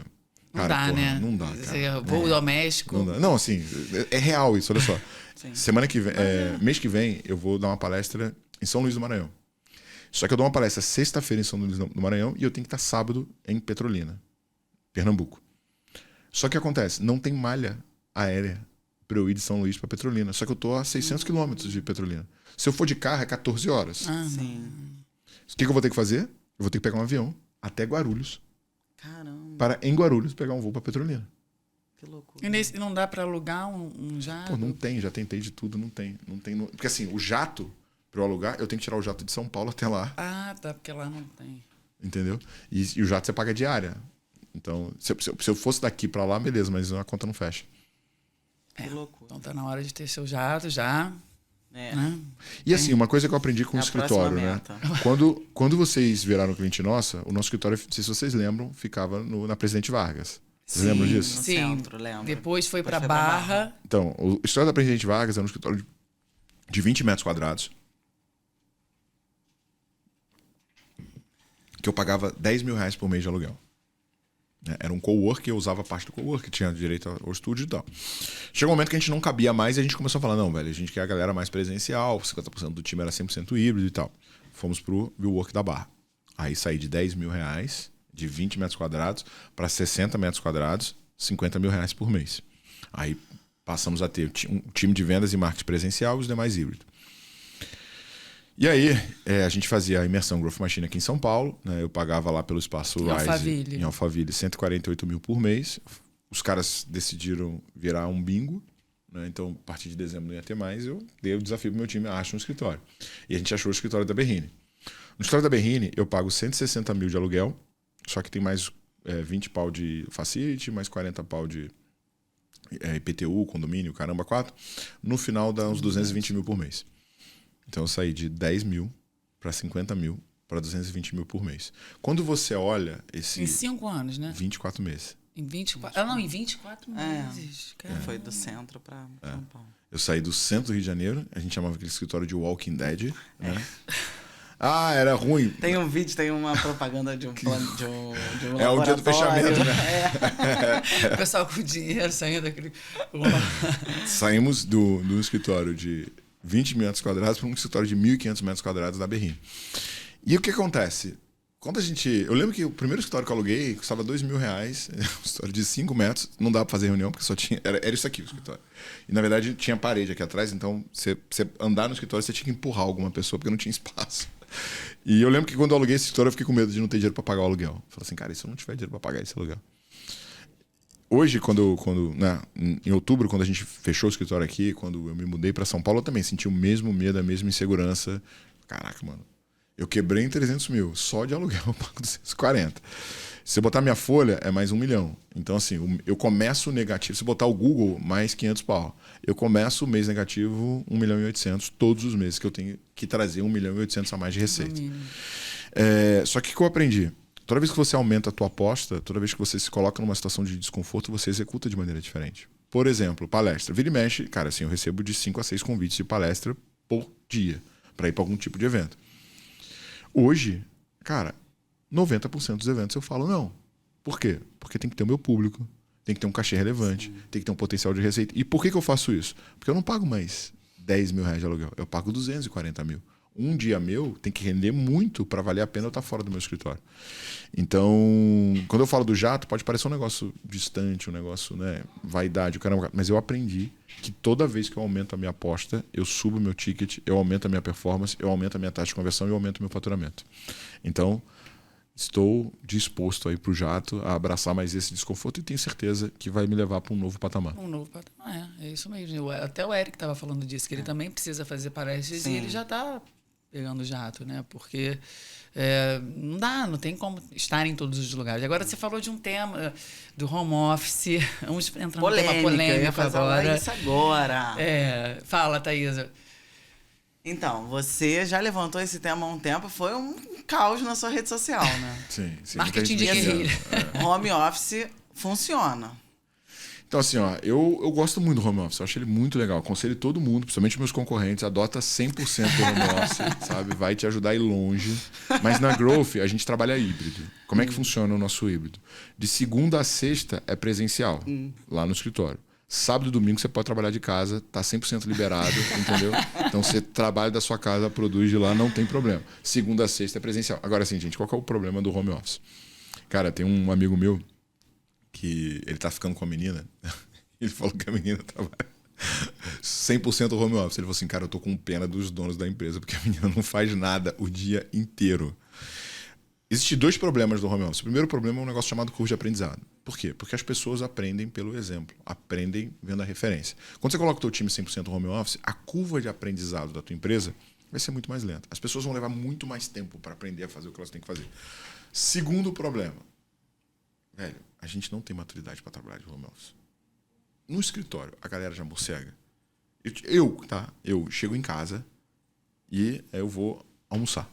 Não Cara, dá, né? Não dá, cara. Voo doméstico. Não dá. Não, assim, é real isso, olha só. Sim. Semana que vem, mês que vem, eu vou dar uma palestra em São Luís do Maranhão. Só que eu dou uma palestra sexta-feira em São Luís do Maranhão e eu tenho que estar sábado em Petrolina, Pernambuco. Só que acontece, não tem malha aérea para eu ir de São Luís para Petrolina. Só que eu tô a 600 quilômetros de Petrolina. Se eu for de carro, é 14 horas. Sim. O que eu vou ter que fazer? Eu vou ter que pegar um avião até Guarulhos, Caramba, para em Guarulhos pegar um voo para Petrolina. que loucura. E não dá para alugar um jato? Pô, não tem, já tentei de tudo, não tem. Porque assim, o jato, para eu alugar, eu tenho que tirar o jato de São Paulo até lá, Ah, tá, porque lá não tem. entendeu? E o jato você paga diária. Então, se eu fosse daqui para lá, beleza, mas a conta não fecha. Que loucura. Então tá na hora de ter seu jato já. Né? E assim, uma coisa que eu aprendi com o É a escritório, próxima né? meta. Quando vocês viraram cliente nossa, o nosso escritório, não sei se vocês lembram, ficava na Presidente Vargas. Vocês lembram disso? No Sim. centro, lembro. Depois foi para foi pra Barra. Então, o escritório da Presidente Vargas era um escritório de 20 metros quadrados, que eu pagava 10 mil reais por mês de aluguel. Era um cowork, eu usava parte do cowork, tinha direito ao estúdio e tal. Chegou um momento que a gente não cabia mais e a gente começou a falar, não, velho, a gente quer a galera mais presencial, 50% do time era 100% híbrido e tal. Fomos pro WeWork da Barra. Aí saí de 10 mil reais, de 20 metros quadrados, para 60 metros quadrados, 50 mil reais por mês. Aí passamos a ter um time de vendas e marketing presencial e os demais híbrido. E aí, a gente fazia a imersão Growth Machine aqui em São Paulo, né? Eu pagava lá pelo espaço Rise em Alphaville 148 mil por mês. Os caras decidiram virar um bingo, né? Então, a partir de dezembro não ia ter mais. Eu dei o desafio pro meu time, acha um escritório. E a gente achou o escritório da Berrine. No escritório da Berrine, eu pago 160 mil de aluguel, só que tem mais 20 pau de facility, mais 40 pau de IPTU, condomínio, caramba, 4. No final dá uns 220 mil por mês. Então eu saí de 10 mil para 50 mil para 220 mil por mês. Quando você olha esse... Em 5 anos, né? 24 meses. Em 24... em 24 meses. Foi do centro para São Paulo. Eu saí do centro do Rio de Janeiro, a gente chamava aquele escritório de Walking Dead, né? Era ruim. Tem um vídeo, tem uma propaganda de um plano de um o dia do fechamento, né? O pessoal com dinheiro saindo daquele... Saímos do escritório de 20 metros quadrados para um escritório de 1.500 metros quadrados da Berrim. E o que acontece? Quando eu lembro que o primeiro escritório que eu aluguei custava R$2.000, um escritório de 5 metros, não dava pra fazer reunião, porque só tinha... Era isso aqui o escritório. E, na verdade, tinha parede aqui atrás, então, você andar no escritório, você tinha que empurrar alguma pessoa, porque não tinha espaço. E eu lembro que quando eu aluguei esse escritório, eu fiquei com medo de não ter dinheiro pra pagar o aluguel. Falei assim, cara, e se eu não tiver dinheiro pra pagar esse aluguel? Hoje, em outubro, quando a gente fechou o escritório aqui, quando eu me mudei pra São Paulo, eu também senti o mesmo medo, a mesma insegurança. Caraca, mano. Eu quebrei em 300 mil. Só de aluguel eu pago 240. Se eu botar minha folha, é mais 1 milhão. Então, assim, eu começo negativo. Se botar o Google, mais 500 pau. Eu começo o mês negativo 1.800.000 todos os meses, que eu tenho que trazer 1.800.000 a mais de receita. Só que o que eu aprendi? Toda vez que você aumenta a tua aposta, toda vez que você se coloca numa situação de desconforto, você executa de maneira diferente. Por exemplo, palestra. Vira e mexe, cara, assim, eu recebo de 5 a 6 convites de palestra por dia para ir para algum tipo de evento. Hoje, cara, 90% dos eventos eu falo não. Por quê? Porque tem que ter o meu público, tem que ter um cachê relevante, tem que ter um potencial de receita. E por que eu faço isso? Porque eu não pago mais R$10.000 de aluguel, eu pago 240 mil. Um dia meu tem que render muito para valer a pena eu estar fora do meu escritório. Então, quando eu falo do jato, pode parecer um negócio distante, um negócio, né, vaidade, caramba, mas eu aprendi que toda vez que eu aumento a minha aposta, eu subo o meu ticket, eu aumento a minha performance, eu aumento a minha taxa de conversão e eu aumento o meu faturamento. Então, estou disposto aí para o jato a abraçar mais esse desconforto e tenho certeza que vai me levar para um novo patamar. Um novo patamar, é isso mesmo. Até o Eric estava falando disso, que ele também precisa fazer palestras. Sim. E ele já está pegando o jato, né? Porque não tem como estar em todos os lugares. Agora, você falou de um tema do home office. Vamos entrar no tema polêmico agora. Isso agora. Fala, Thaisa. Então, você já levantou esse tema há um tempo, foi um caos na sua rede social, né? Sim. Marketing de guerrilha. Home office funciona. Então, assim, eu gosto muito do home office, eu acho ele muito legal. Aconselho todo mundo, principalmente meus concorrentes, adota 100% do home office, sabe? Vai te ajudar a ir longe. Mas na Growth, a gente trabalha híbrido. Como é que funciona o nosso híbrido? De segunda a sexta é presencial, lá no escritório. Sábado e domingo você pode trabalhar de casa, tá 100% liberado, entendeu? Então você trabalha da sua casa, produz de lá, não tem problema. Segunda a sexta é presencial. Agora, assim, gente, qual que é o problema do home office? Cara, tem um amigo meu que ele tá ficando com a menina. Ele falou que a menina trabalha 100% home office. Ele falou assim, cara, eu tô com pena dos donos da empresa, porque a menina não faz nada o dia inteiro. Existem 2 problemas do home office. O primeiro problema é um negócio chamado curva de aprendizado. Por quê? Porque as pessoas aprendem pelo exemplo, aprendem vendo a referência. Quando você coloca o teu time 100% home office, a curva de aprendizado da tua empresa vai ser muito mais lenta. As pessoas vão levar muito mais tempo para aprender a fazer o que elas têm que fazer. Segundo problema, velho, a gente não tem maturidade para trabalhar de home office. No escritório, a galera já morcega. Eu chego em casa e eu vou almoçar.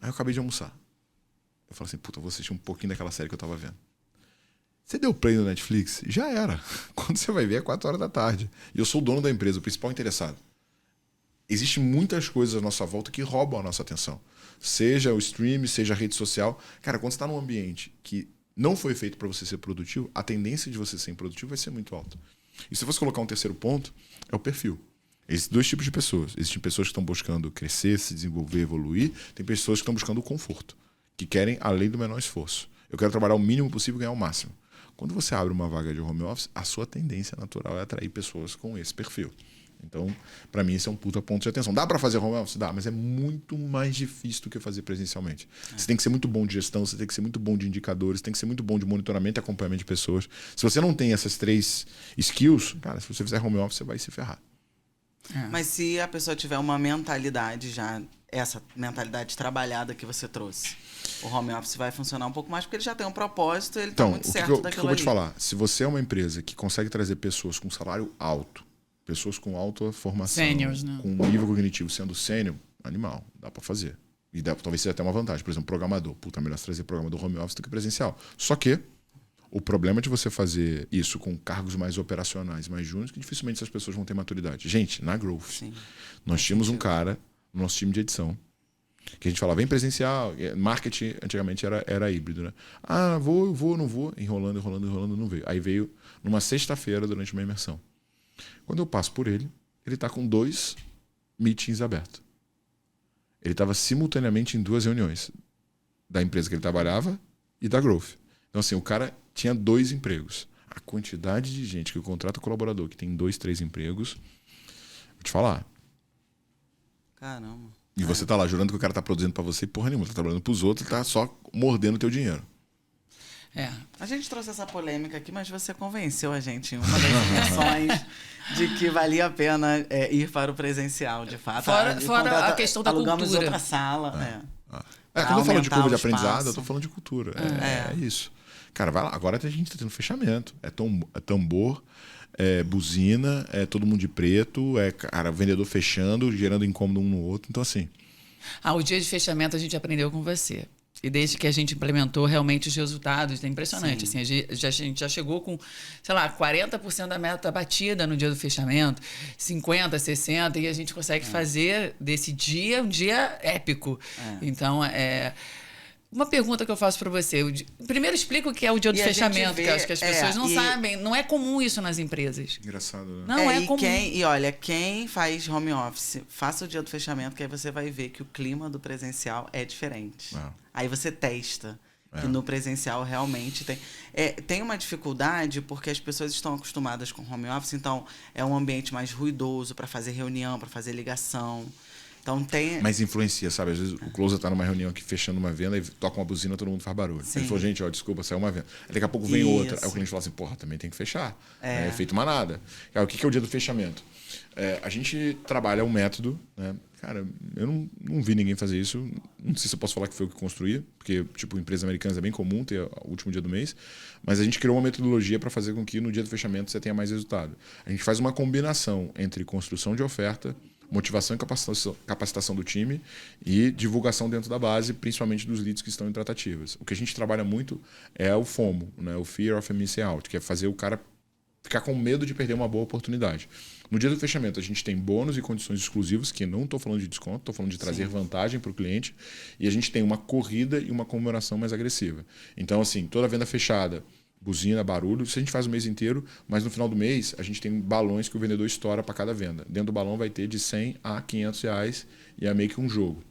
Aí eu acabei de almoçar. Eu falo assim, puta, vou assistir um pouquinho daquela série que eu tava vendo. Você deu play no Netflix? Já era. Quando você vai ver é 4 horas da tarde. E eu sou o dono da empresa, o principal interessado. Existem muitas coisas à nossa volta que roubam a nossa atenção. Seja o stream, seja a rede social. Cara, quando você está num ambiente que não foi feito para você ser produtivo, a tendência de você ser improdutivo vai ser muito alta. E se você colocar um terceiro ponto, é o perfil. Existem 2 tipos de pessoas. Existem pessoas que estão buscando crescer, se desenvolver, evoluir. Tem pessoas que estão buscando o conforto, que querem além do menor esforço. Eu quero trabalhar o mínimo possível e ganhar o máximo. Quando você abre uma vaga de home office, a sua tendência natural é atrair pessoas com esse perfil. Então, para mim, esse é um puta ponto de atenção. Dá para fazer home office? Dá, mas é muito mais difícil do que fazer presencialmente. Você tem que ser muito bom de gestão, você tem que ser muito bom de indicadores, tem que ser muito bom de monitoramento e acompanhamento de pessoas. Se você não tem essas 3 skills, cara, se você fizer home office, você vai se ferrar. Mas se a pessoa tiver uma mentalidade já, essa mentalidade trabalhada que você trouxe, o home office vai funcionar um pouco mais porque ele já tem um propósito, ele está muito certo daquilo ali. O que eu vou te falar? Se você é uma empresa que consegue trazer pessoas com salário alto, pessoas com alta formação, Seniors, né? com nível cognitivo sendo sênior, animal, dá para fazer. E talvez seja até uma vantagem. Por exemplo, programador. Puta, melhor trazer programador home office do que presencial. Só que o problema de você fazer isso com cargos mais operacionais, mais júniores, que dificilmente essas pessoas vão ter maturidade. Gente, na Growth, Sim. nós tínhamos um cara no nosso time de edição que a gente falava, vem presencial. Marketing, antigamente, era híbrido, né? Ah, vou, não vou. Enrolando, não veio. Aí veio numa sexta-feira durante uma imersão. Quando eu passo por ele está com 2 meetings abertos. Ele estava simultaneamente em 2 reuniões. Da empresa que ele trabalhava e da Growth. Então, assim, o cara tinha 2 empregos. A quantidade de gente que contrata colaborador que tem 2, 3 empregos, vou te falar. Caramba. E você tá lá jurando que o cara tá produzindo para você, porra nenhuma, tá trabalhando pros outros e tá só mordendo o teu dinheiro. A gente trouxe essa polêmica aqui, mas você convenceu a gente em uma das imersões de que valia a pena ir para o presencial, de fato. Fora a questão da cultura. Alugamos outra sala. Quando eu falo de curva de espaço. aprendizado, eu tô falando de cultura. É isso. Cara, vai lá. Agora a gente tá tendo fechamento. É tambor, é buzina, é todo mundo de preto, é cara, vendedor fechando, gerando incômodo um no outro. Então, assim... O dia de fechamento a gente aprendeu com você. E desde que a gente implementou, realmente os resultados, é impressionante. Assim, a gente já chegou com, sei lá, 40% da meta batida no dia do fechamento, 50%, 60%, e a gente consegue fazer desse dia um dia épico. Então, uma pergunta que eu faço para você. Primeiro, explica o que é o dia do fechamento, que eu acho que as pessoas não sabem. Não é comum isso nas empresas. Engraçado, né? Não é comum. Olha, quem faz home office, faça o dia do fechamento, que aí você vai ver que o clima do presencial é diferente. Aí você testa. Que no presencial realmente tem. Tem uma dificuldade porque as pessoas estão acostumadas com home office, então é um ambiente mais ruidoso para fazer reunião, para fazer ligação. Então tem... Mas influencia, sabe? Às vezes o closer tá numa reunião aqui fechando uma venda e toca uma buzina, todo mundo faz barulho. Sim. Ele falou, gente, desculpa, saiu uma venda. Aí daqui a pouco vem outra. Aí o cliente fala assim, porra, também tem que fechar. É feito manada. Cara, o que é o dia do fechamento? A gente trabalha um método, né? Cara, eu não vi ninguém fazer isso. Não sei se eu posso falar que foi eu que construí, porque, tipo, empresas americanas é bem comum ter o último dia do mês. Mas a gente criou uma metodologia para fazer com que no dia do fechamento você tenha mais resultado. A gente faz uma combinação entre construção de oferta, motivação e capacitação do time e divulgação dentro da base, principalmente dos leads que estão em tratativas. O que a gente trabalha muito é o FOMO, né? O Fear of Missing Out, que é fazer o cara ficar com medo de perder uma boa oportunidade. No dia do fechamento, a gente tem bônus e condições exclusivas, que não estou falando de desconto, estou falando de trazer vantagem para o cliente. E a gente tem uma corrida e uma comemoração mais agressiva. Então, assim, toda venda fechada, buzina, barulho, isso a gente faz o mês inteiro, mas no final do mês a gente tem balões que o vendedor estoura para cada venda. Dentro do balão vai ter de 100 a 500 reais e é meio que um jogo.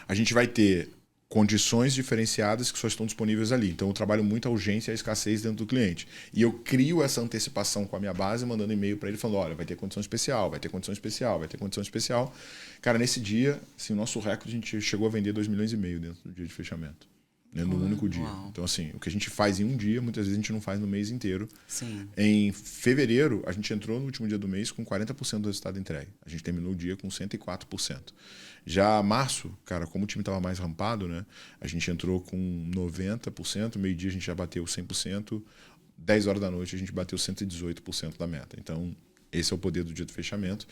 A gente vai ter condições diferenciadas que só estão disponíveis ali. Então eu trabalho muito a urgência e a escassez dentro do cliente. E eu crio essa antecipação com a minha base, mandando e-mail para ele falando, olha, vai ter condição especial, vai ter condição especial, vai ter condição especial. Cara, nesse dia, assim, o nosso recorde, a gente chegou a vender 2,5 milhões dentro do dia de fechamento. No único dia. Uau. Então, assim, o que a gente faz em um dia, muitas vezes a gente não faz no mês inteiro. Sim. Em fevereiro, a gente entrou no último dia do mês com 40% do resultado entregue. A gente terminou o dia com 104%. Já março, cara, como o time estava mais rampado, né? A gente entrou com 90%, meio-dia a gente já bateu 100%, 10 horas da noite a gente bateu 118% da meta. Então, esse é o poder do dia do fechamento.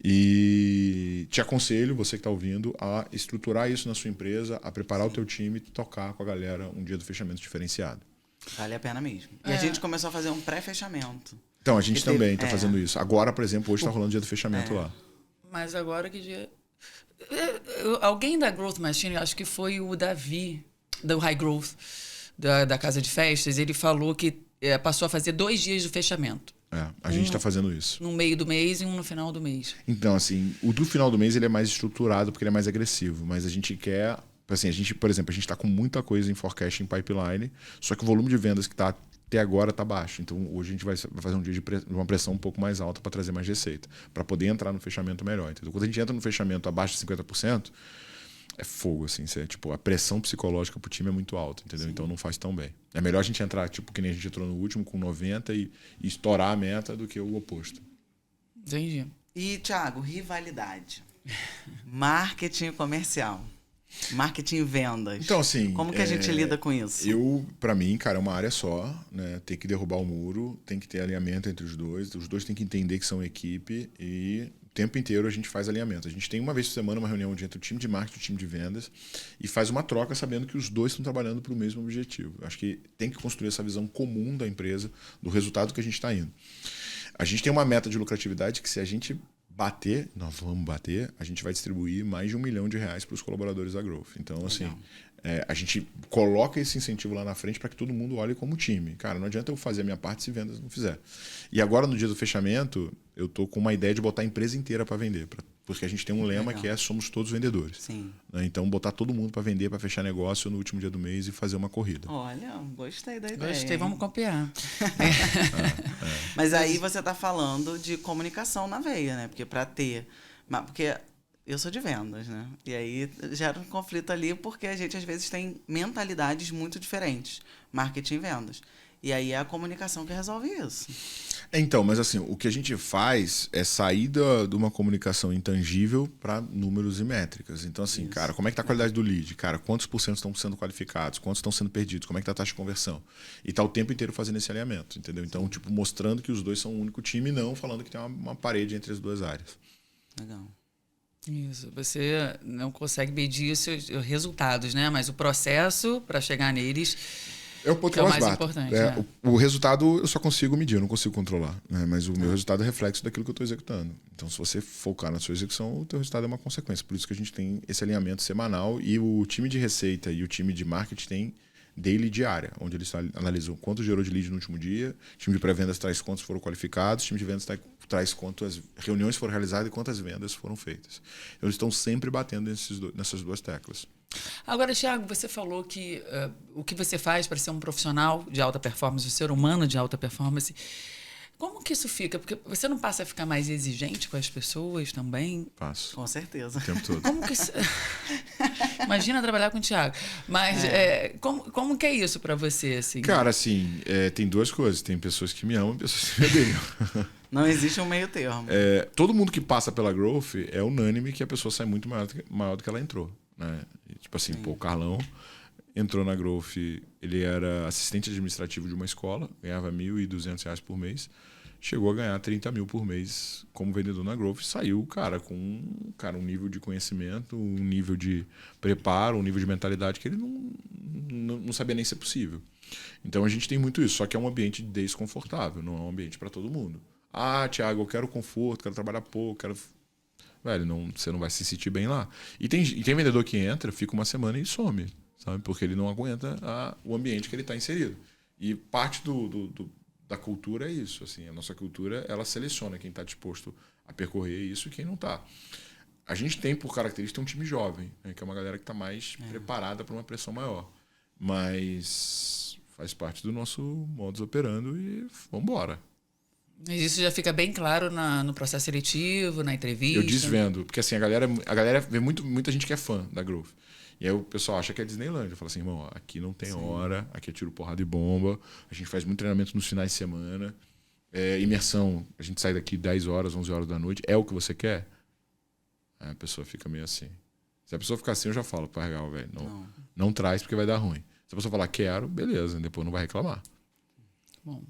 E te aconselho, você que está ouvindo, a estruturar isso na sua empresa, a preparar o teu time e tocar com a galera um dia do fechamento diferenciado. Vale a pena mesmo. E a gente começou a fazer um pré-fechamento. Então, a gente também está fazendo isso. Agora, por exemplo, hoje está rolando o dia do fechamento lá. Mas agora que dia... Alguém da Growth Machine, acho que foi o Davi, do High Growth, da Casa de Festas, ele falou que passou a fazer 2 dias de fechamento. A gente está fazendo isso. No meio do mês e um no final do mês. Então, assim, o do final do mês ele é mais estruturado porque ele é mais agressivo. Mas a gente quer... Assim, por exemplo, a gente está com muita coisa em forecast, em pipeline, só que o volume de vendas que está até agora está baixo. Então, hoje a gente vai fazer um dia de uma pressão um pouco mais alta para trazer mais receita, para poder entrar no fechamento melhor. Entendeu? Quando a gente entra no fechamento abaixo de 50%, é fogo, assim. Tipo, a pressão psicológica pro time é muito alta, entendeu? Sim. Então não faz tão bem. É melhor a gente entrar, tipo, que nem a gente entrou no último, com 90 e estourar a meta do que o oposto. Entendi. E, Thiago, rivalidade. Marketing comercial. Marketing e vendas. Então, assim... Como que a gente lida com isso? Pra mim, cara, é uma área só, né? Tem que derrubar o muro, tem que ter alinhamento entre os dois têm que entender que são equipe e tempo inteiro a gente faz alinhamento. A gente tem uma vez por semana uma reunião entre o time de marketing e o time de vendas e faz uma troca sabendo que os dois estão trabalhando para o mesmo objetivo. Acho que tem que construir essa visão comum da empresa, do resultado que a gente está indo. A gente tem uma meta de lucratividade que, se a gente bater, nós vamos bater, a gente vai distribuir mais de R$1 milhão para os colaboradores da Growth. Então, assim, a gente coloca esse incentivo lá na frente para que todo mundo olhe como time. Cara, não adianta eu fazer a minha parte se vendas não fizer. E agora, no dia do fechamento, eu tô com uma ideia de botar a empresa inteira para vender. Porque a gente tem um lema que é somos todos vendedores. Sim. Né? Então, botar todo mundo para vender, para fechar negócio no último dia do mês e fazer uma corrida. Olha, gostei da ideia. Gostei, vamos copiar. Mas aí você tá falando de comunicação na veia, né? Porque para ter... Porque eu sou de vendas, né? E aí gera um conflito ali porque a gente às vezes tem mentalidades muito diferentes. Marketing e vendas. E aí é a comunicação que resolve isso. Então, mas assim, o que a gente faz é sair de uma comunicação intangível para números e métricas. Então, assim, cara, como é que tá a qualidade do lead? Cara, quantos por cento estão sendo qualificados? Quantos estão sendo perdidos? Como é que tá a taxa de conversão? E tá o tempo inteiro fazendo esse alinhamento, entendeu? Então, tipo, mostrando que os dois são um único time e não falando que tem uma parede entre as duas áreas. Legal. Isso, você não consegue medir os seus resultados, né? Mas o processo para chegar neles é o ponto que é eu o mais mais bato. importante. O resultado eu só consigo medir, eu não consigo controlar. Né? Mas o meu resultado é reflexo daquilo que eu estou executando. Então, se você focar na sua execução, o teu resultado é uma consequência. Por isso que a gente tem esse alinhamento semanal e o time de receita e o time de marketing tem daily diária, onde eles analisam quanto gerou de lead no último dia, o time de pré-vendas traz quantos foram qualificados, o time de vendas traz quantas reuniões foram realizadas e quantas vendas foram feitas. Então, eles estão sempre batendo nessas duas teclas. Agora, Thiago, você falou que o que você faz para ser um profissional de alta performance, um ser humano de alta performance, como que isso fica? Porque você não passa a ficar mais exigente com as pessoas também? Passo. Com certeza. O tempo todo. Como que isso... Imagina trabalhar com o Thiago. Mas como que é isso para você? Assim? Cara, assim, tem duas coisas. Tem pessoas que me amam e pessoas que me odeiam. Não existe um meio termo. Todo mundo que passa pela Growth é unânime que a pessoa sai muito maior do que ela entrou. Né? Tipo assim, o Carlão entrou na Growth, ele era assistente administrativo de uma escola, ganhava R$1.200 por mês, chegou a ganhar 30 mil por mês como vendedor na Growth, saiu, cara, com um nível de conhecimento, um nível de preparo, um nível de mentalidade que ele não sabia nem ser possível. Então a gente tem muito isso, só que é um ambiente desconfortável, não é um ambiente para todo mundo. Ah, Thiago, eu quero conforto, quero trabalhar pouco, quero... Velho, você não vai se sentir bem lá. E tem vendedor que entra, fica uma semana e some, sabe? Porque ele não aguenta o ambiente que ele está inserido. E parte da cultura é isso. Assim, a nossa cultura, ela seleciona quem está disposto a percorrer isso e quem não está. A gente tem, por característica, um time jovem, né? Que é uma galera que está mais preparada para uma pressão maior. Mas faz parte do nosso modus operandi e vamos embora. Mas isso já fica bem claro no processo seletivo, na entrevista? Eu desvendo, porque assim, a galera vê muita gente que é fã da Growth. E aí o pessoal acha que é Disneyland. Eu falo assim, irmão, aqui não tem hora, aqui é tiro, porrada e bomba, a gente faz muito treinamento nos finais de semana, imersão, a gente sai daqui 10 horas, 11 horas da noite, é o que você quer? Aí a pessoa fica meio assim. Se a pessoa ficar assim, eu já falo, pá, regal, velho, não traz porque vai dar ruim. Se a pessoa falar quero, beleza, depois não vai reclamar. Bom...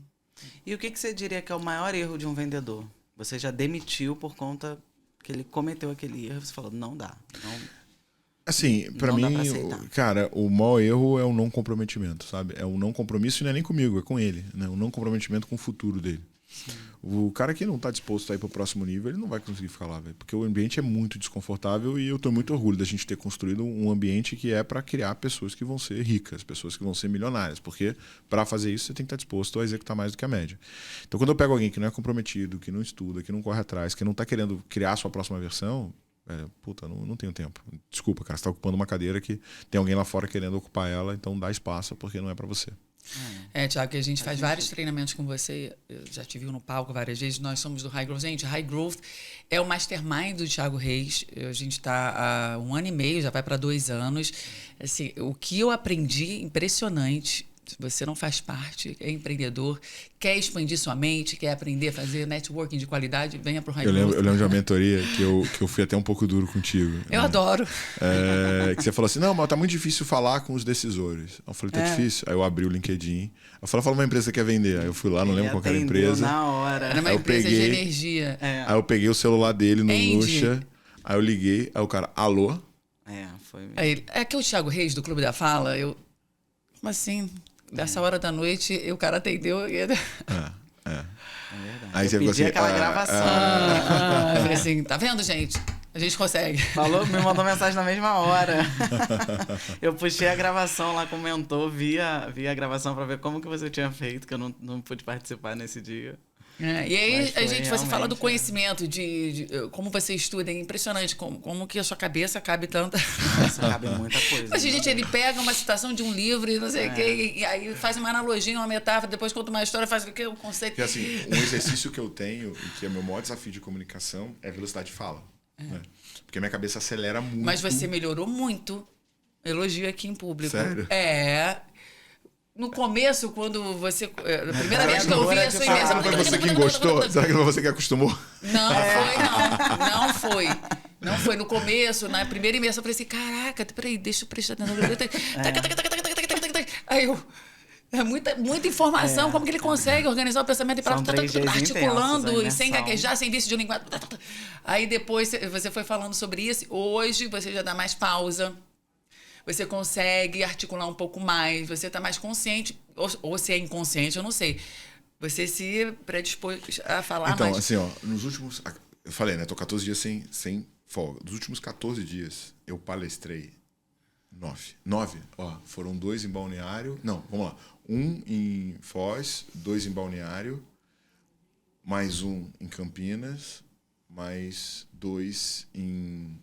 E o que você diria que é o maior erro de um vendedor? Você já demitiu por conta que ele cometeu aquele erro, você falou, não dá. Assim, pra mim, cara, o maior erro é o não comprometimento, sabe? É o não compromisso e não é nem comigo, é com ele, né? O não comprometimento com o futuro dele. Sim. O cara que não tá disposto a ir pro próximo nível, ele não vai conseguir ficar lá, velho. Porque o ambiente é muito desconfortável e eu tenho muito orgulho da gente ter construído um ambiente que é para criar pessoas que vão ser ricas, pessoas que vão ser milionárias. Porque para fazer isso, você tem que estar disposto a executar mais do que a média. Então, quando eu pego alguém que não é comprometido, que não estuda, que não corre atrás, que não tá querendo criar a sua próxima versão, não tenho tempo. Desculpa, cara, você tá ocupando uma cadeira que tem alguém lá fora querendo ocupar ela, então dá espaço porque não é para você. Thiago, que a gente faz vários treinamentos com você, eu já te viu no palco várias vezes, nós somos do High Growth. Gente, High Growth é o mastermind do Thiago Reis, a gente está há 1 ano e meio, já vai para 2 anos. Assim, o que eu aprendi, impressionante, Se você não faz parte, é empreendedor, quer expandir sua mente, quer aprender a fazer networking de qualidade, venha pro High Eu Growth. lembro de uma mentoria que eu fui até um pouco duro contigo. Eu adoro. Que você falou assim, não, mas tá muito difícil falar com os decisores. Eu falei, tá difícil? Aí eu abri o LinkedIn. Eu falei, fala uma empresa que quer vender. Aí eu fui lá, não lembro qual que era a empresa. Na hora. Era uma Aí eu empresa de peguei- energia. Aí eu peguei o celular dele no Andy. Luxa. Aí eu liguei, aí o cara, alô? Foi mesmo. Aí, é que o Thiago Reis, do Clube da Fala, como assim? Dessa hora da noite, o cara atendeu. É verdade. Aí Eu você ficou pedi assim, aquela gravação. Eu falei assim, tá vendo, gente? A gente consegue. Falou, me mandou mensagem na mesma hora. Eu puxei a gravação lá, comentou, vi a gravação pra ver como que você tinha feito, que eu não pude participar nesse dia. E aí, Mas foi você fala realmente, do conhecimento, de como você estuda, é impressionante como que a sua cabeça cabe tanta... Nossa, cabe muita coisa. Mas, né? gente, ele pega uma citação de um livro e não sei o quê, e aí faz uma analogia, uma metáfora, depois conta uma história, faz o quê? Um conceito. Porque assim, um exercício que eu tenho, e que é o meu maior desafio de comunicação, é a velocidade de fala. Né? Porque a minha cabeça acelera muito. Mas você melhorou muito. Elogio aqui em público. Sério? No começo, quando você... A primeira vez que eu ouvi a sua Será que ideia... não foi você que gostou? Será que não foi você que acostumou? Não foi, não. Não foi. Não foi. No começo, na primeira imersão, eu falei assim, caraca, peraí, deixa eu prestar atenção. Aí eu... É muita informação, como que ele consegue organizar o pensamento e São 3 dias articulando intensos, e a sem imersão. gaguejar, sem vício de linguagem. Aí depois você foi falando sobre isso. Hoje você já dá mais pausa. Você consegue articular um pouco mais. Você está mais consciente. Ou se é inconsciente, eu não sei. Você se predispôs a falar Então, mais. assim, ó, nos últimos... Eu falei, né? Tô 14 dias sem folga. Dos últimos 14 dias, eu palestrei 9. Ó, foram 2 em Balneário. Não, vamos lá. 1 em Foz, 2 em Balneário, mais 1 em Campinas, mais 2 em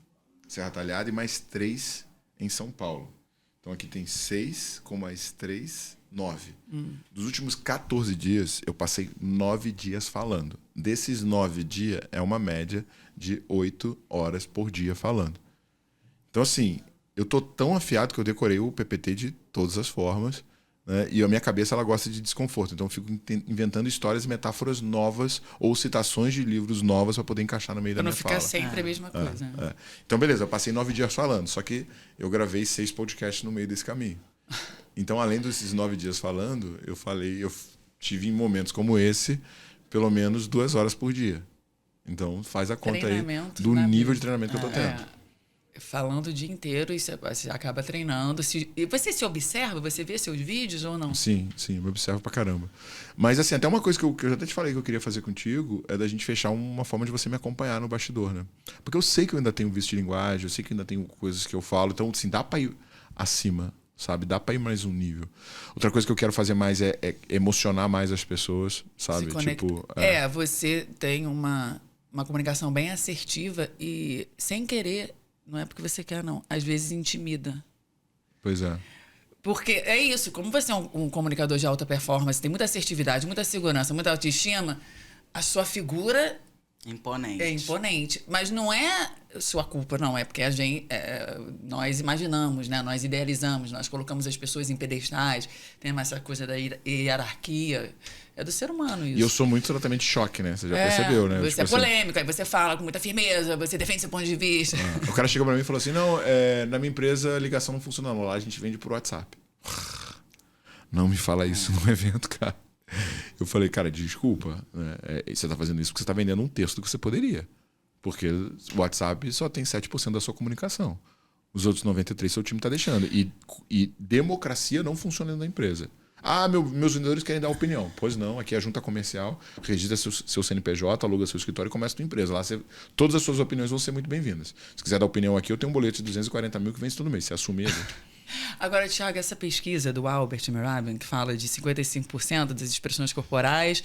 Serra Talhada e mais 3 em São Paulo. Então aqui tem 6 com mais 3, 9. Dos últimos 14 dias, eu passei 9 dias falando. Desses 9 dias, é uma média de 8 horas por dia falando. Então, assim, eu tô tão afiado que eu decorei o PPT de todas as formas, né? E a minha cabeça ela gosta de desconforto. Então, eu fico inventando histórias e metáforas novas ou citações de livros novas para poder encaixar no meio da Pra não minha ficar fala. sempre a mesma coisa. Então, beleza, eu passei 9 dias falando, só que eu gravei 6 podcasts no meio desse caminho. Então, além desses 9 dias falando, eu tive em momentos como esse, pelo menos 2 horas por dia. Então, faz a conta aí Treinamento do na nível vida. de treinamento que eu tô tendo. Falando o dia inteiro e você acaba treinando. E você se observa? Você vê seus vídeos ou não? Sim, me observo pra caramba. Mas, assim, até uma coisa que eu já até te falei que eu queria fazer contigo é da gente fechar uma forma de você me acompanhar no bastidor, né? Porque eu sei que eu ainda tenho vício de linguagem, eu sei que ainda tenho coisas que eu falo. Então, assim, dá pra ir acima, sabe? Dá pra ir mais um nível. Outra coisa que eu quero fazer mais é emocionar mais as pessoas, sabe? Tipo, você tem uma comunicação bem assertiva e, sem querer, não é porque você quer, não. Às vezes intimida. Pois é. Porque é isso, como você é um comunicador de alta performance, tem muita assertividade, muita segurança, muita autoestima, a sua figura Imponente. é imponente. Mas não é sua culpa, não. É porque nós imaginamos, né? Nós idealizamos, nós colocamos as pessoas em pedestais, tem mais essa coisa da hierarquia. É do ser humano isso. E eu sou muito tratamento de choque, né? Você já percebeu, né? Você Tipo é assim, polêmico, aí você fala com muita firmeza, você defende seu ponto de vista. o cara chega pra mim e falou assim, não, na minha empresa a ligação não funciona não, lá a gente vende por WhatsApp. Não me fala isso num evento, cara. Eu falei, cara, desculpa, né? Você tá fazendo isso porque você tá vendendo um texto que você poderia. Porque o WhatsApp só tem 7% da sua comunicação. Os outros 93% seu time tá deixando. E democracia não funciona dentro da empresa. Ah, meus vendedores querem dar opinião. Pois não, aqui é a junta comercial, registra seu CNPJ, aluga seu escritório e começa a tua empresa. Lá todas as suas opiniões vão ser muito bem-vindas. Se quiser dar opinião aqui, eu tenho um boleto de 240 mil que vence todo mês. Você assumir ele. Agora, Thiago, essa pesquisa do Albert Mirabin, que fala de 55% das expressões corporais,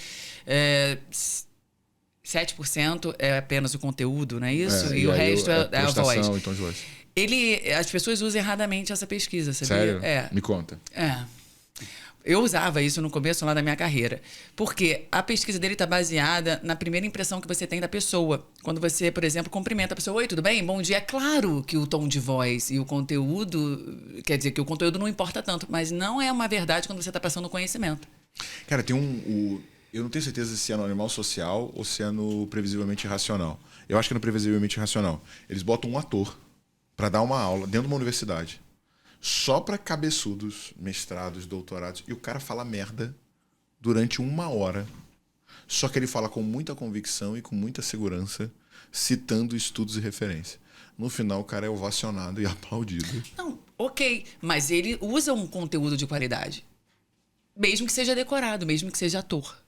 7% é apenas o conteúdo, não é isso? E o resto é a voz. E tom de voz. As pessoas usam erradamente essa pesquisa, sabia? Sério? Me conta. Eu usava isso no começo lá da minha carreira. Porque a pesquisa dele está baseada na primeira impressão que você tem da pessoa. Quando você, por exemplo, cumprimenta a pessoa, oi, tudo bem? Bom dia. É claro que o tom de voz e o conteúdo, quer dizer que o conteúdo não importa tanto, mas não é uma verdade quando você está passando o conhecimento. Cara, tem eu não tenho certeza se é no Animal Social ou se é no Previsivelmente Irracional. Eu acho que é no Previsivelmente Irracional. Eles botam um ator para dar uma aula dentro de uma universidade. Só para cabeçudos, mestrados, doutorados. E o cara fala merda durante 1 hora. Só que ele fala com muita convicção e com muita segurança, citando estudos e referências. No final, o cara é ovacionado e aplaudido. Não, ok. Mas ele usa um conteúdo de qualidade. Mesmo que seja decorado, mesmo que seja ator.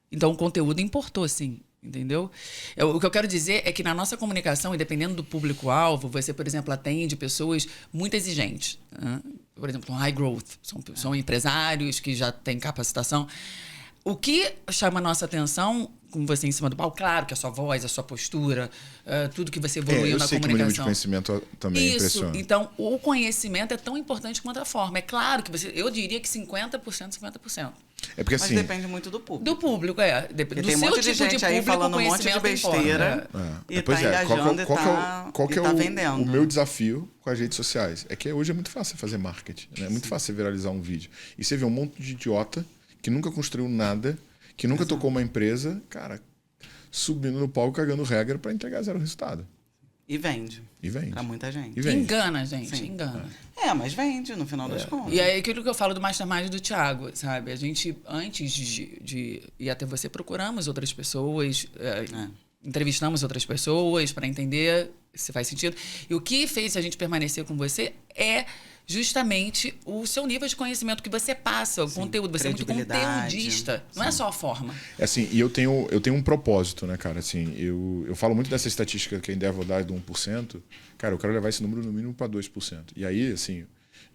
Então, o conteúdo importou, sim. Entendeu? O que eu quero dizer é que na nossa comunicação, e dependendo do público-alvo, você, por exemplo, atende pessoas muito exigentes. Né? Por exemplo, high growth. São empresários que já têm capacitação. O que chama a nossa atenção, com você em cima do palco, claro que a sua voz, a sua postura, tudo que você evoluiu na eu sei comunicação. Que o nível de conhecimento também impressiona. Então, o conhecimento é tão importante quanto a forma. É claro que eu diria que 50%, 50%. É porque, assim, mas depende muito do público. Do público, Porque do tem um seu monte de tipo gente de aí público, falando um monte de besteira e tá engajando qual que é vendendo. O meu desafio com as redes sociais? É que hoje é muito fácil fazer marketing. Né? É muito fácil viralizar um vídeo. E você vê um monte de idiota que nunca construiu nada, que nunca tocou uma empresa, cara, subindo no palco, cagando regra para entregar 0 resultado. E vende. Pra muita gente. Engana, gente. Sim. Engana. Mas vende, no final das contas. E aí, aquilo que eu falo do Mastermind do Thiago, sabe? A gente, antes de ir até você, procuramos outras pessoas, entrevistamos outras pessoas para entender se faz sentido. E o que fez a gente permanecer com você é justamente o seu nível de conhecimento que você passa, o conteúdo. Você é muito conteudista. Não é só a forma. É assim, e eu tenho um propósito, né, cara? Assim, eu falo muito dessa estatística que a Endeavor dá do 1%. Cara, eu quero levar esse número no mínimo para 2%. E aí, assim,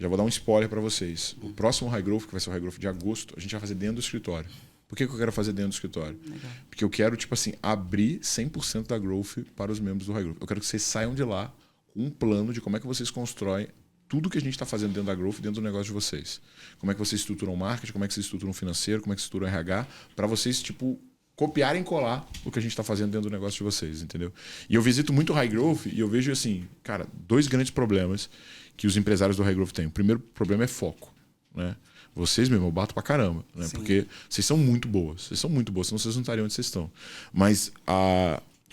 já vou dar um spoiler para vocês. O próximo High Growth, que vai ser o High Growth de agosto, a gente vai fazer dentro do escritório. Por que eu quero fazer dentro do escritório? Legal. Porque eu quero, tipo assim, abrir 100% da Growth para os membros do High Growth. Eu quero que vocês saiam de lá com um plano de como é que vocês constroem tudo que a gente está fazendo dentro da Growth, dentro do negócio de vocês. Como é que vocês estruturam o marketing, como é que vocês estruturam o financeiro, como é que vocês estruturam o RH, para vocês, tipo, copiarem e colar o que a gente está fazendo dentro do negócio de vocês, entendeu? E eu visito muito o High Growth e eu vejo, assim, cara, 2 grandes problemas que os empresários do High Growth têm. O primeiro problema é foco, né? Vocês mesmo, eu bato pra caramba, né? Porque vocês são muito boas, senão vocês não estariam onde vocês estão. Mas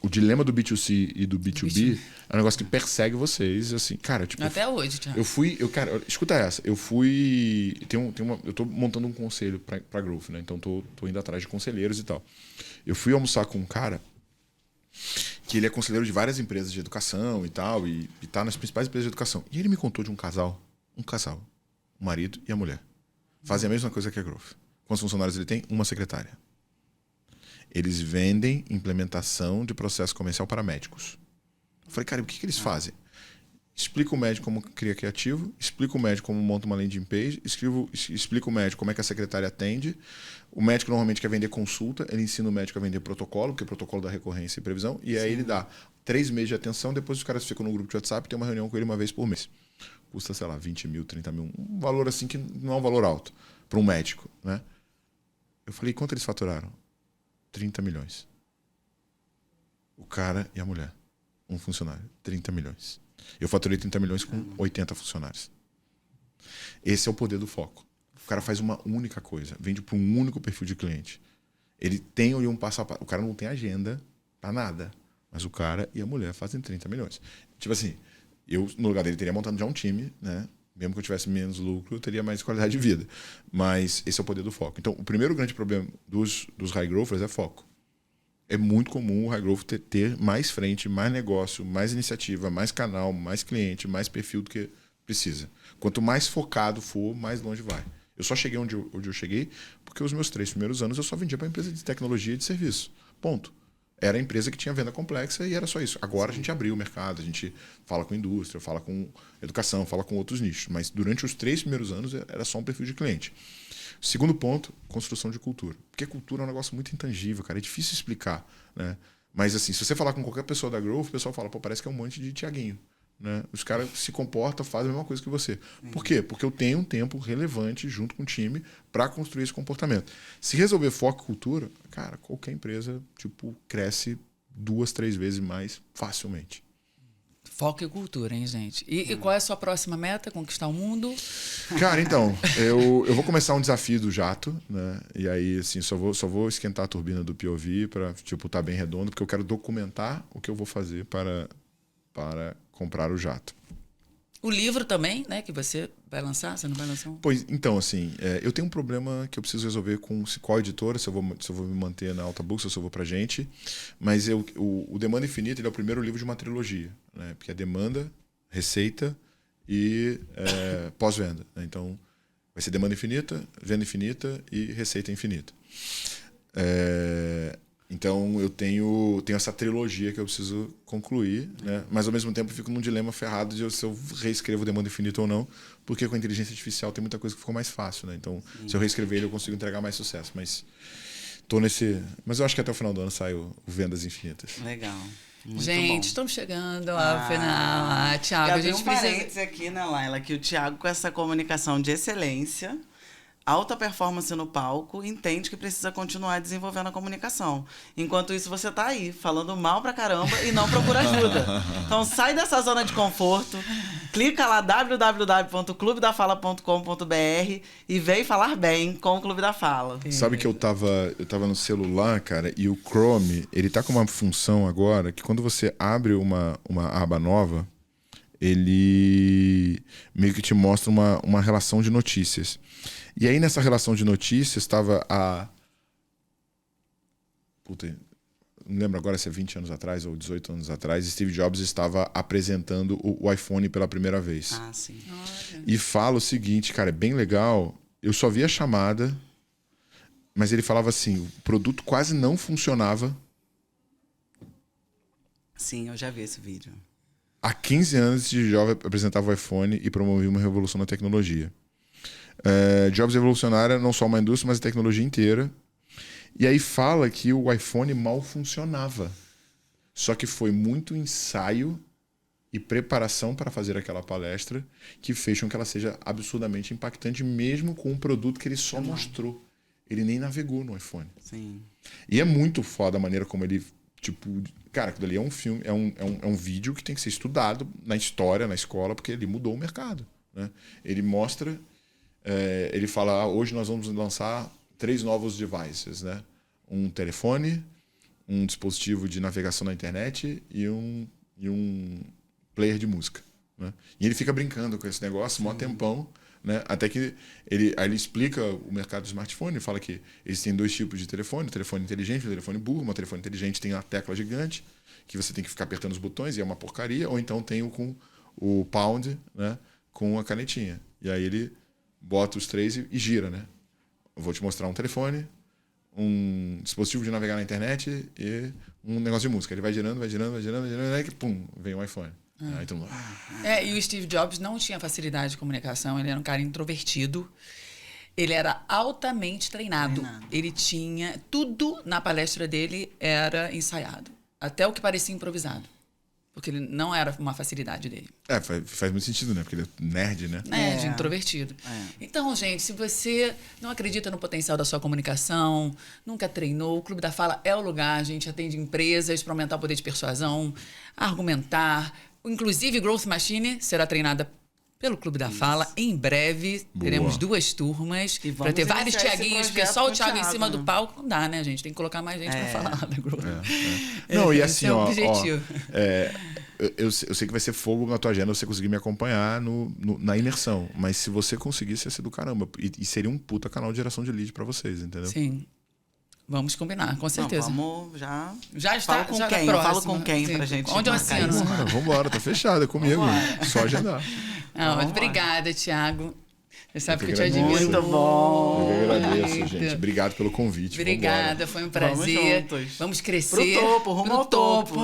o dilema do B2C e do B2B é um negócio que persegue vocês, assim, cara, tipo... Até hoje, Thiago. Cara, escuta essa, eu tô montando um conselho pra Growth, né? Então tô indo atrás de conselheiros e tal. Eu fui almoçar com um cara que ele é conselheiro de várias empresas de educação e tal, e tá nas principais empresas de educação. E ele me contou de um casal, o marido e a mulher. Fazem a mesma coisa que a Growth. Quantos funcionários ele tem? Uma secretária. Eles vendem implementação de processo comercial para médicos. Eu falei, cara, o que eles fazem? Explica o médico como cria criativo, explica o médico como monta uma landing page, explica o médico como é que a secretária atende. O médico normalmente quer vender consulta, ele ensina o médico a vender protocolo, que é protocolo da recorrência e previsão, e aí ele dá 3 meses de atenção, depois os caras ficam no grupo de WhatsApp e tem uma reunião com ele uma vez por mês. Custa, sei lá, 20 mil, 30 mil, um valor assim que não é um valor alto para um médico, né? Eu falei, quanto eles faturaram? 30 milhões. O cara e a mulher. Um funcionário. 30 milhões. Eu faturei 30 milhões com 80 funcionários. Esse é o poder do foco. O cara faz uma única coisa. Vende para um único perfil de cliente. Ele tem ali um passo a passo. O cara não tem agenda para nada. Mas o cara e a mulher fazem 30 milhões. Tipo assim, eu, no lugar dele, teria montado já um time, né? Mesmo que eu tivesse menos lucro, eu teria mais qualidade de vida. Mas esse é o poder do foco. Então, o primeiro grande problema dos high growthers é foco. É muito comum o high growth ter mais frente, mais negócio, mais iniciativa, mais canal, mais cliente, mais perfil do que precisa. Quanto mais focado for, mais longe vai. Eu só cheguei onde eu cheguei porque os meus 3 primeiros anos eu só vendia para empresa de tecnologia e de serviço. Ponto. Era a empresa que tinha venda complexa e era só isso. Agora a gente abriu o mercado, a gente fala com indústria, fala com educação, fala com outros nichos. Mas durante os 3 primeiros anos era só um perfil de cliente. Segundo ponto, construção de cultura. Porque cultura é um negócio muito intangível, cara. É difícil explicar, né? Mas assim, se você falar com qualquer pessoa da Growth, o pessoal fala, pô, parece que é um monte de Thiaguinho. né? Os caras se comportam, fazem a mesma coisa que você. Por quê? Porque eu tenho um tempo relevante junto com o time para construir esse comportamento. Se resolver foco e cultura, cara, qualquer empresa tipo cresce 2, 3 vezes mais facilmente. Foco e cultura, hein, gente? E qual é a sua próxima meta? Conquistar o mundo? Cara, então, eu vou começar um desafio do jato, né? E aí, assim, só vou esquentar a turbina do POV para, tipo, tá bem redondo, porque eu quero documentar o que eu vou fazer para comprar o jato. O livro também, né? Que você vai lançar? Você não vai lançar? Pois, então, assim, eu tenho um problema que eu preciso resolver com qual editora, se eu vou me manter na Alta Books ou se eu vou pra gente. Mas o Demanda Infinita ele é o primeiro livro de uma trilogia, né? Porque é demanda, receita e pós-venda, né? Então, vai ser demanda infinita, venda infinita e receita infinita. Então eu tenho essa trilogia que eu preciso concluir, né? Mas ao mesmo tempo eu fico num dilema ferrado de se eu reescrevo Demanda Infinita ou não, porque com a inteligência artificial tem muita coisa que ficou mais fácil, né? Então, se eu reescrever ele eu consigo entregar mais sucesso, mas tô nesse, mas eu acho que até o final do ano sai o Vendas Infinitas. Legal. Muito gente, bom. estamos chegando ao final. Thiago, a gente precisa... parênteses aqui, né, Laila, que o Thiago, com essa comunicação de excelência, alta performance no palco, entende que precisa continuar desenvolvendo a comunicação. Enquanto isso, você tá aí, falando mal pra caramba e não procura ajuda. Então, sai dessa zona de conforto, clica lá www.clubedafala.com.br e vem falar bem com o Clube da Fala. Sabe que eu tava no celular, cara, e o Chrome, ele tá com uma função agora que quando você abre uma aba nova, ele meio que te mostra uma relação de notícias. E aí nessa relação de notícias estava não lembro agora se é 20 anos atrás ou 18 anos atrás, Steve Jobs estava apresentando o iPhone pela primeira vez. Ah, sim. E fala o seguinte, cara, é bem legal, eu só vi a chamada, mas ele falava assim, o produto quase não funcionava. Sim, eu já vi esse vídeo. Há 15 anos, Steve Jobs apresentava o iPhone e promovia uma revolução na tecnologia. Jobs revolucionária não só uma indústria, mas a tecnologia inteira. E aí fala que o iPhone mal funcionava. Só que foi muito ensaio e preparação para fazer aquela palestra que fez com que ela seja absurdamente impactante, mesmo com um produto que ele só mostrou. Ele nem navegou no iPhone. Sim. E é muito foda a maneira como ele... Tipo, cara, aquilo ali é um filme, é um vídeo que tem que ser estudado na história, na escola, porque ele mudou o mercado, né? Ele mostra... ele fala, hoje nós vamos lançar 3 novos devices, né? Um telefone, um dispositivo de navegação na internet e um player de música, né? E ele fica brincando com esse negócio, mó tempão, né? Até que aí ele explica o mercado do smartphone, ele fala que existem 2 tipos de telefone, o telefone inteligente e o telefone burro. O telefone inteligente tem a tecla gigante, que você tem que ficar apertando os botões e é uma porcaria, ou então tem o pound, né? Com a canetinha. E aí ele bota os 3 e gira, né? Eu vou te mostrar um telefone, um dispositivo de navegar na internet e um negócio de música. Ele vai girando, e que pum, vem o iPhone. Aí todo mundo... E o Steve Jobs não tinha facilidade de comunicação, ele era um cara introvertido. Ele era altamente treinado. Ele tinha... Tudo na palestra dele era ensaiado. Até o que parecia improvisado. Porque ele não era uma facilidade dele. Faz muito sentido, né? Porque ele é nerd, né? Nerd, introvertido. Então, gente, se você não acredita no potencial da sua comunicação, nunca treinou, o Clube da Fala é o lugar. A gente atende empresas para aumentar o poder de persuasão, argumentar. Inclusive, Growth Machine será treinada pelo Clube da Fala. Em breve, teremos 2 turmas para ter vários Tiaguinhos, porque só o Thiago em cima do palco não dá, né, gente? Tem que colocar mais gente para falar da Growth. Não, e assim, esse é o objetivo. Eu sei que vai ser fogo na tua agenda você conseguir me acompanhar na imersão. Mas se você conseguisse, ia ser do caramba. E seria um puta canal de geração de lead para vocês, entendeu? Sim. Vamos combinar, com certeza. Não, vamos já. Já está. Fala com já quem? próxima. Falo com quem pra gente. Onde eu marcar assino? isso? Vambora, tá fechado, é comigo. Só agendar. Não, mas obrigada, Thiago. Você sabe que eu te admiro. Muito bom. Eu agradeço, gente. Obrigado pelo convite. Obrigada, foi um prazer. Vamos crescer. Pro topo, rumo ao topo.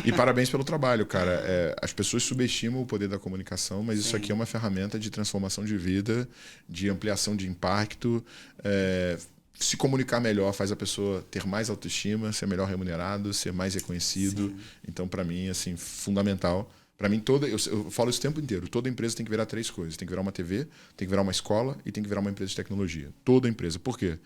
E parabéns pelo trabalho, cara. As pessoas subestimam o poder da comunicação, mas isso aqui é uma ferramenta de transformação de vida, de ampliação de impacto. Se comunicar melhor faz a pessoa ter mais autoestima, ser melhor remunerado, ser mais reconhecido. Sim. Então, para mim, assim, fundamental. Para mim, eu falo isso o tempo inteiro. Toda empresa tem que virar 3 coisas. Tem que virar uma TV, tem que virar uma escola e tem que virar uma empresa de tecnologia. Toda empresa. Por quê?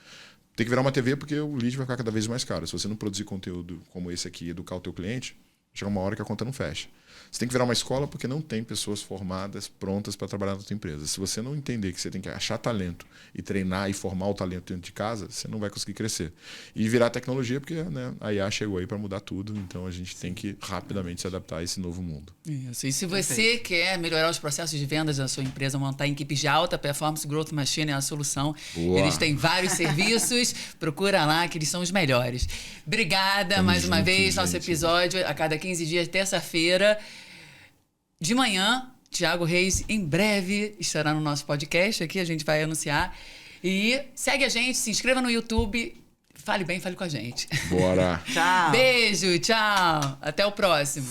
Tem que virar uma TV porque o lead vai ficar cada vez mais caro. Se você não produzir conteúdo como esse aqui e educar o teu cliente, chega uma hora que a conta não fecha. Você tem que virar uma escola porque não tem pessoas formadas, prontas para trabalhar na tua empresa. Se você não entender que você tem que achar talento e treinar e formar o talento dentro de casa, você não vai conseguir crescer. E virar tecnologia porque, né, a IA chegou aí para mudar tudo, então a gente tem que rapidamente se adaptar a esse novo mundo. Isso. E se você quer melhorar os processos de vendas da sua empresa, montar equipes de alta performance, Growth Machine é a solução. Boa. Eles têm vários serviços, procura lá que eles são os melhores. Obrigada Tamo mais uma junto, vez, nosso gente. episódio a cada 15 dias, terça-feira. De manhã, Thiago Reis em breve estará no nosso podcast aqui, a gente vai anunciar. E segue a gente, se inscreva no YouTube, fale bem, fale com a gente. Bora! Tchau! Beijo, tchau, até o próximo.